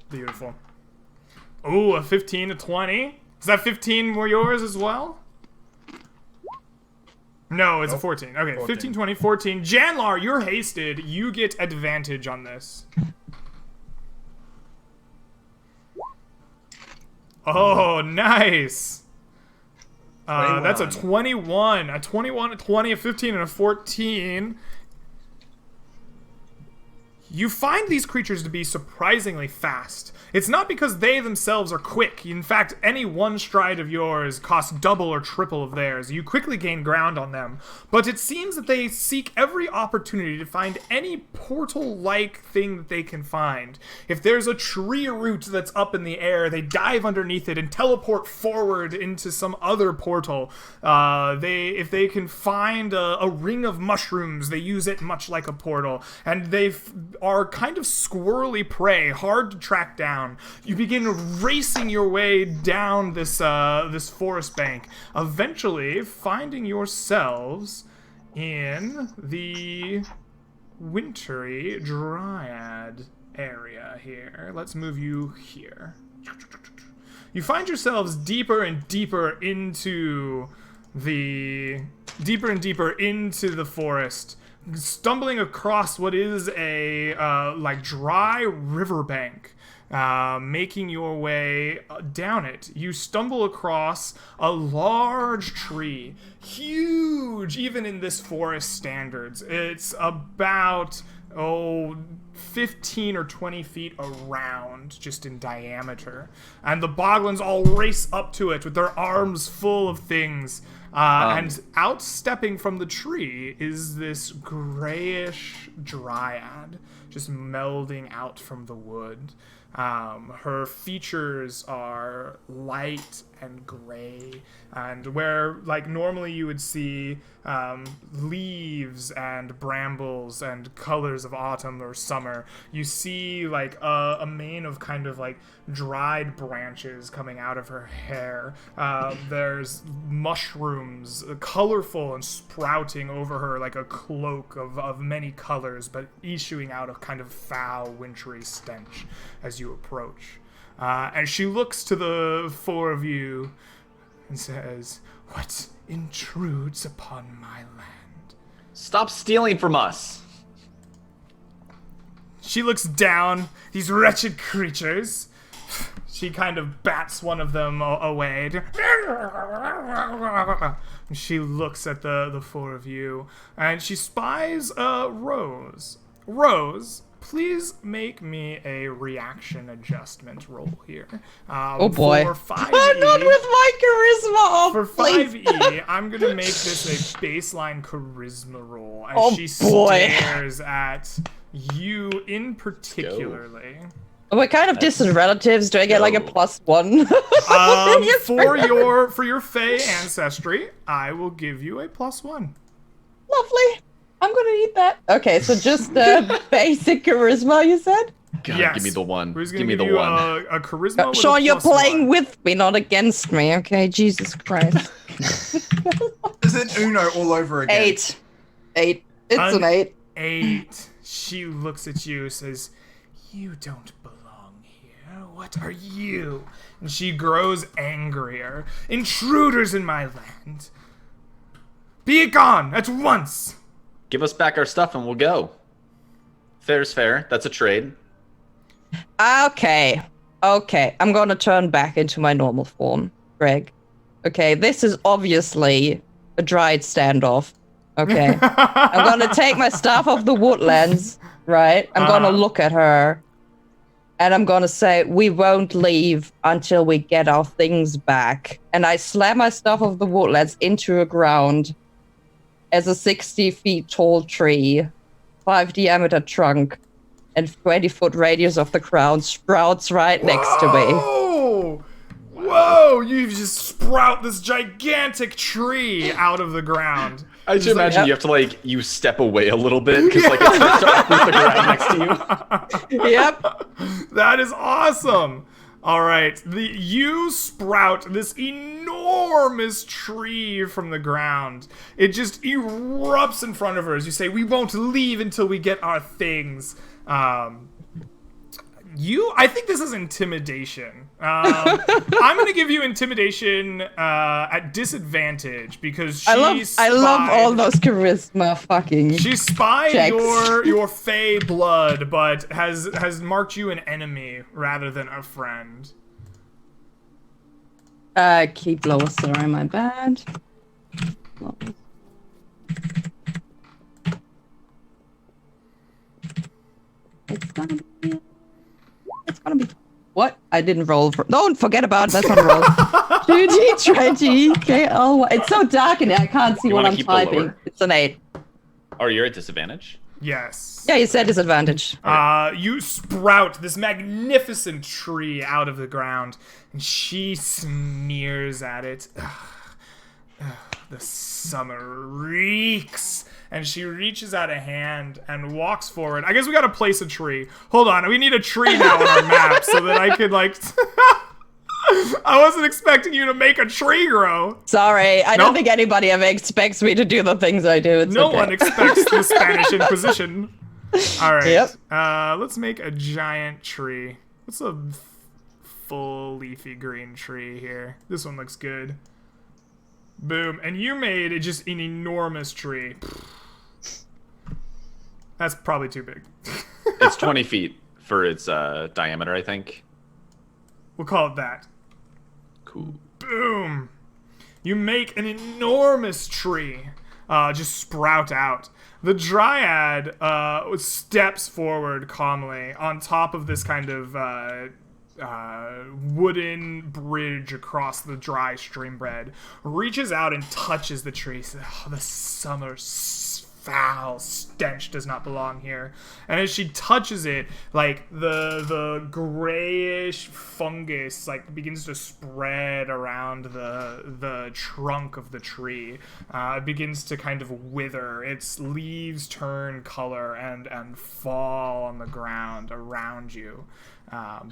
Beautiful. Ooh, a 15, a 20. Is that 15 were yours as well? No, it's a 14. Okay, 14. 15, 20, 14. Janlar, you're hasted. You get advantage on this. Oh, nice. That's a 21. A 21, a 20, a 15, and a 14. You find these creatures to be surprisingly fast. It's not because they themselves are quick. In fact, any one stride of yours costs double or triple of theirs. You quickly gain ground on them. But it seems that they seek every opportunity to find any portal-like thing that they can find. If there's a tree root that's up in the air, they dive underneath it and teleport forward into some other portal. If they can find a ring of mushrooms, they use it much like a portal. And they are kind of squirrely prey, hard to track down. You begin racing your way down this forest bank, eventually finding yourselves in the wintry dryad area here. Let's move you here. You find yourselves deeper and deeper into the forest, stumbling across what is a like dry riverbank. Making your way down it, you stumble across a large tree, huge even in this forest standards. It's about 15 or 20 feet around, just in diameter, and the boglins all race up to it with their arms full of things. And outstepping from the tree is this grayish dryad, just melding out from the wood. Her features are light and gray, and where like normally you would see leaves and brambles and colors of autumn or summer, you see like a mane of kind of like dried branches coming out of her hair. There's mushrooms, colorful and sprouting over her like a cloak of many colors, but issuing out a kind of foul, wintry stench as you approach. And she looks to the four of you and says, "What intrudes upon my land?" Stop stealing from us. She looks down. These wretched creatures. She kind of bats one of them away. She looks at the four of you, and she spies Rose. Rose, please make me a reaction adjustment roll here. Oh boy. For 5E, Not with my charisma. for Please. 5E, I'm going to make this a baseline charisma roll as Oh, she boy. stares at you in particularly. What kind of distant relatives do I get? Like a +1? For your Fey ancestry, I will give you a +1. Lovely. I'm gonna eat that. Okay, so just basic charisma, you said? God, Yes. give me the one. Who's Give gonna me give the you one. a charisma with Sean, a you're playing +1. with me, not against me. Okay, Jesus Christ. Is it Uno all over again? 8. It's an 8. 8. She looks at you, says, "You don't belong here. What are you?" And she grows angrier. "Intruders in my land. Be gone at once." Give us back our stuff and we'll go. Fair's fair. That's a trade. Okay. I'm gonna turn back into my normal form, Greg. Okay, this is obviously a dried standoff. Okay. I'm gonna take my staff off the woodlands, right? I'm gonna look at her, and I'm gonna say, "We won't leave until we get our things back." And I slam my staff off the woodlands into the ground as a 60 feet tall tree, 5 diameter trunk, and 20-foot radius of the crown sprouts right next to me. Whoa! You just sprout this gigantic tree out of the ground. I just imagine you have to like you step away a little bit because like it's starts to off the ground next to you. Yep. That is awesome. All right, you sprout this enormous tree from the ground. It just erupts in front of her as you say, "We won't leave until we get our things." I think this is intimidation. I'm going to give you intimidation at disadvantage because she I love all those charisma fucking She spied checks. your fey blood, but has marked you an enemy rather than a friend. Keep lower, sorry, my bad. It's gonna be. It's gonna be. What? I didn't roll. Don't forget about it. That's not a roll. 2d20 KLY. It's so dark in here. I can't see You what wanna I'm keep the typing. lower? It's an 8. Oh, you're at disadvantage? Yes. Yeah, you said disadvantage. You sprout this magnificent tree out of the ground, and she sneers at it. The summer reeks. And she reaches out a hand and walks forward. I guess we gotta place a tree. Hold on, we need a tree now on our map so that I could, like... I wasn't expecting you to make a tree grow. Sorry, I don't think anybody ever expects me to do the things I do. It's No okay. one expects the Spanish Inquisition. All right. Yep. Let's make a giant tree. What's a full leafy green tree here? This one looks good. Boom. And you made just an enormous tree. That's probably too big. It's 20 feet for its diameter, I think. We'll call it that. Cool. Boom. You make an enormous tree just sprout out. The dryad steps forward calmly on top of this kind of wooden bridge across the dry stream bed, reaches out and touches the tree. Says, oh, the summer foul stench does not belong here. And as she touches it, like the grayish fungus like begins to spread around the trunk of the tree. It begins to kind of wither. Its leaves turn color and fall on the ground around you.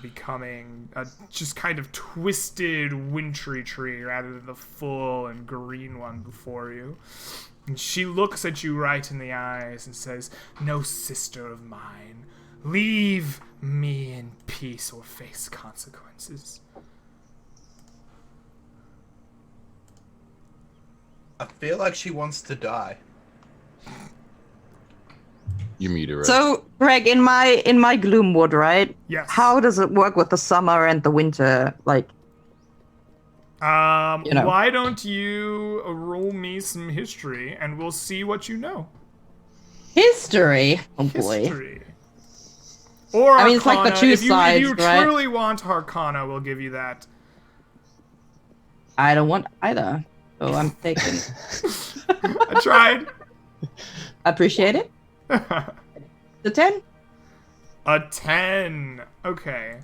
Becoming a just kind of twisted wintry tree rather than the full and green one before you. And she looks at you right in the eyes and says, "No sister of mine, leave me in peace or face consequences." I feel like she wants to die. You muted, right? So, Greg, in my Gloomwood, right? Yes. How does it work with the summer and the winter? Like, you know. Why don't you roll me some history and we'll see what you know. History? Oh boy. History. Or Arcana. I mean, it's like the two sides, if you right? truly want Arcana, we'll give you that. I don't want either. So I'm taking. I tried. Appreciate it. The 10? A 10. Okay.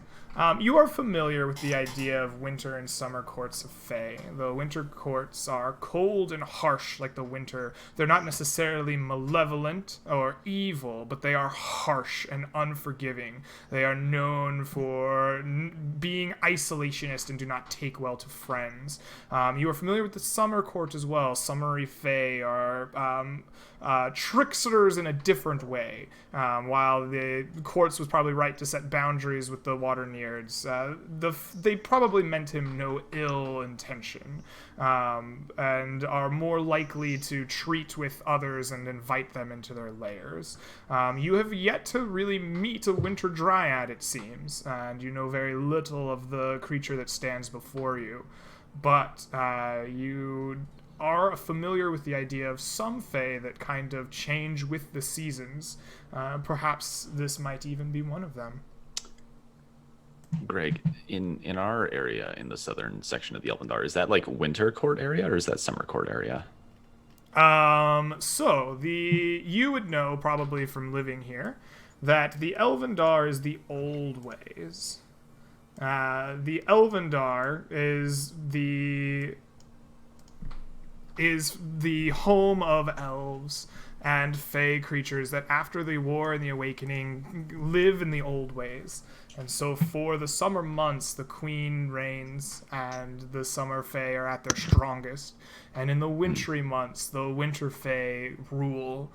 You are familiar with the idea of winter and summer courts of Fae. The winter courts are cold and harsh like the winter. They're not necessarily malevolent or evil, but they are harsh and unforgiving. They are known for being isolationist and do not take well to friends. You are familiar with the summer court as well. Summery Fae are tricksters in a different way. While the courts was probably right to set boundaries with the water neards, they probably meant him no ill intention, and are more likely to treat with others and invite them into their lairs. You have yet to really meet a winter dryad, it seems, and you know very little of the creature that stands before you. But you are familiar with the idea of some Fae that kind of change with the seasons. Perhaps this might even be one of them. Greg, in our area, in the southern section of the Elvendar, is that like winter court area or is that summer court area? So you would know probably from living here that the Elvendar is the old ways. The Elvendar is the home of elves and Fae creatures that after the War and the Awakening live in the old ways. And so for the summer months, the Queen reigns and the summer Fae are at their strongest. And in the wintry months, the winter Fae rule.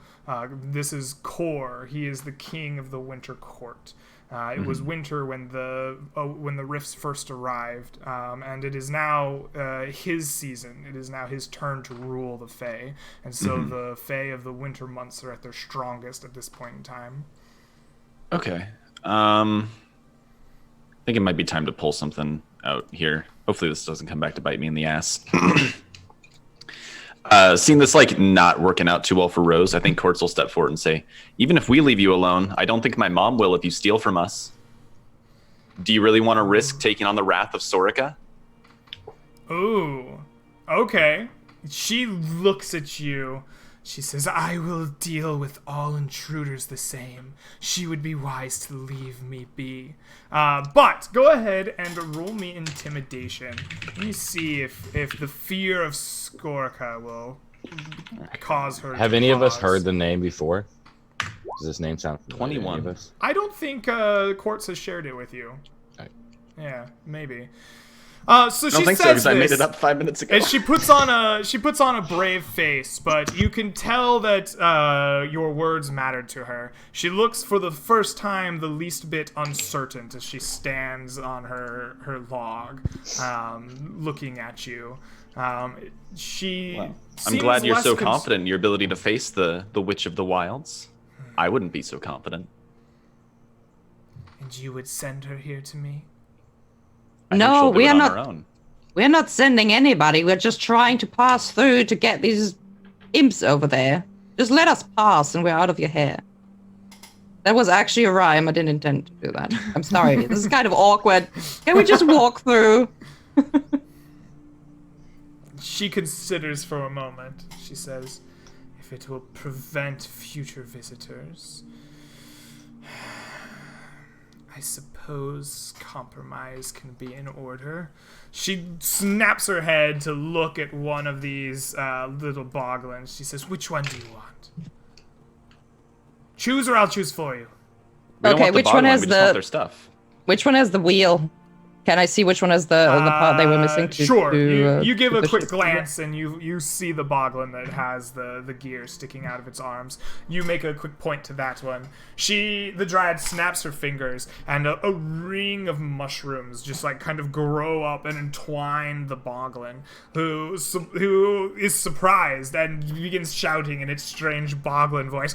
This is Kor. He is the king of the winter court. It was winter when the rifts first arrived, and it is now his season. It is now his turn to rule the Fae, and so the Fae of the winter months are at their strongest at this point in time. Okay. I think it might be time to pull something out here. Hopefully this doesn't come back to bite me in the ass. Seeing this like not working out too well for Rose, I think Quartz will step forward and say, "Even if we leave you alone, I don't think my mom will if you steal from us. Do you really want to risk taking on the wrath of Sorica?" Ooh, okay. She looks at you. She says, "I will deal with all intruders the same. She would be wise to leave me be." But go ahead and roll me intimidation. Let me see if the fear of Skorka will cause her. Have to any of us pause. heard the name before? Does this name sound familiar to any 21. of us? I don't think Quartz has shared it with you. Right. Yeah, maybe. So I she don't think so says because I made this, it up 5 minutes ago. and she puts on a brave face, but you can tell that your words mattered to her. She looks for the first time the least bit uncertain as she stands on her log, looking at you. She. I'm seems glad you're less so confident in your ability to face the Witch of the Wilds. I wouldn't be so confident. And you would send her here to me? I think No, she'll do we it are on not. her own. We're not sending anybody. We're just trying to pass through to get these imps over there. Just let us pass and we're out of your hair. That was actually a rhyme. I didn't intend to do that. I'm sorry. This is kind of awkward. Can we just walk through? She considers for a moment. She says, "If it will prevent future visitors, I suppose compromise can be in order." She snaps her head to look at one of these little boglins. She says, "Which one do you want? Choose or I'll choose for you." We don't Okay, want the which one bottom has we just want the- their stuff. Which one has the wheel? Can I see which one has the part they were missing? Sure. You give to a the quick ship? glance and you see the boglin that has the gear sticking out of its arms. You make a quick point to that one. The dryad snaps her fingers and a ring of mushrooms just like kind of grow up and entwine the boglin, who is surprised and begins shouting in its strange boglin voice.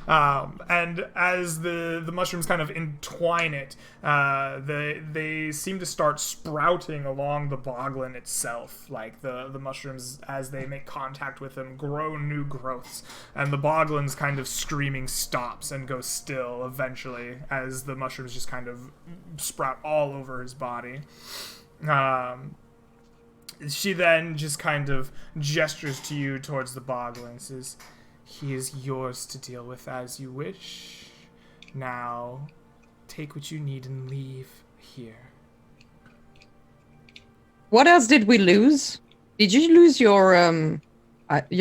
And as the mushrooms kind of entwine it, they seem to start sprouting along the boglin itself. Like the mushrooms, as they make contact with them, grow new growths, and the boglin's kind of screaming stops and goes still eventually as the mushrooms just kind of sprout all over his body. She then just kind of gestures to you towards the boglin and says, "He is yours to deal with as you wish. Now, take what you need and leave here." What else did we lose? Did you lose your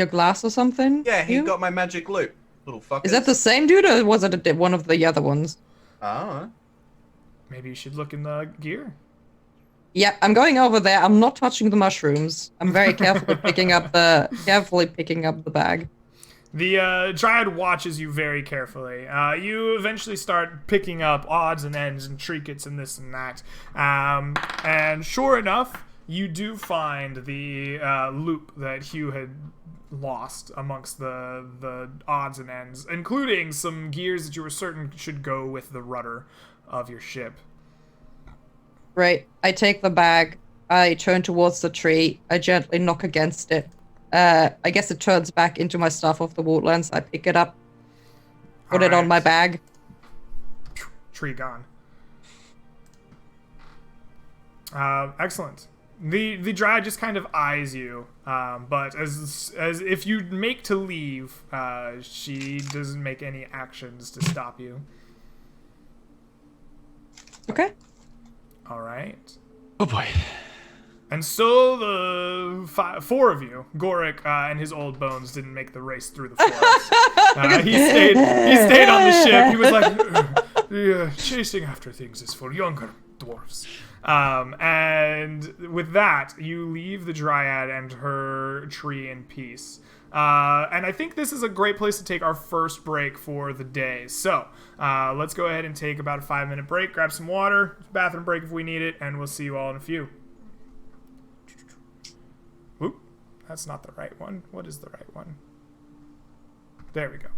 glass or something? Yeah, he You? got my magic loop, little fucker. Is that the same dude or was it one of the other ones? Ah. Maybe you should look in the gear. Yeah, I'm going over there. I'm not touching the mushrooms. I'm very carefully picking up the bag. The dryad watches you very carefully. You eventually start picking up odds and ends and trinkets and this and that. And sure enough, you do find the loop that Hugh had lost amongst the odds and ends, including some gears that you were certain should go with the rudder of your ship. Right. I take the bag. I turn towards the tree. I gently knock against it. I guess it turns back into my Staff of the Woodlands. I pick it up, put it on my bag. Tree gone. Excellent. The dryad just kind of eyes you, but as if you make to leave, she doesn't make any actions to stop you. Okay. All right. Oh boy. And so the four of you, Gorik and his old bones, didn't make the race through the forest. He stayed on the ship. He was like, "Yeah, chasing after things is for younger dwarves." And with that, you leave the dryad and her tree in peace. And I think this is a great place to take our first break for the day. So let's go ahead and take about a 5-minute break, grab some water, bathroom break if we need it, and we'll see you all in a few. Oop, that's not the right one. What is the right one? There we go.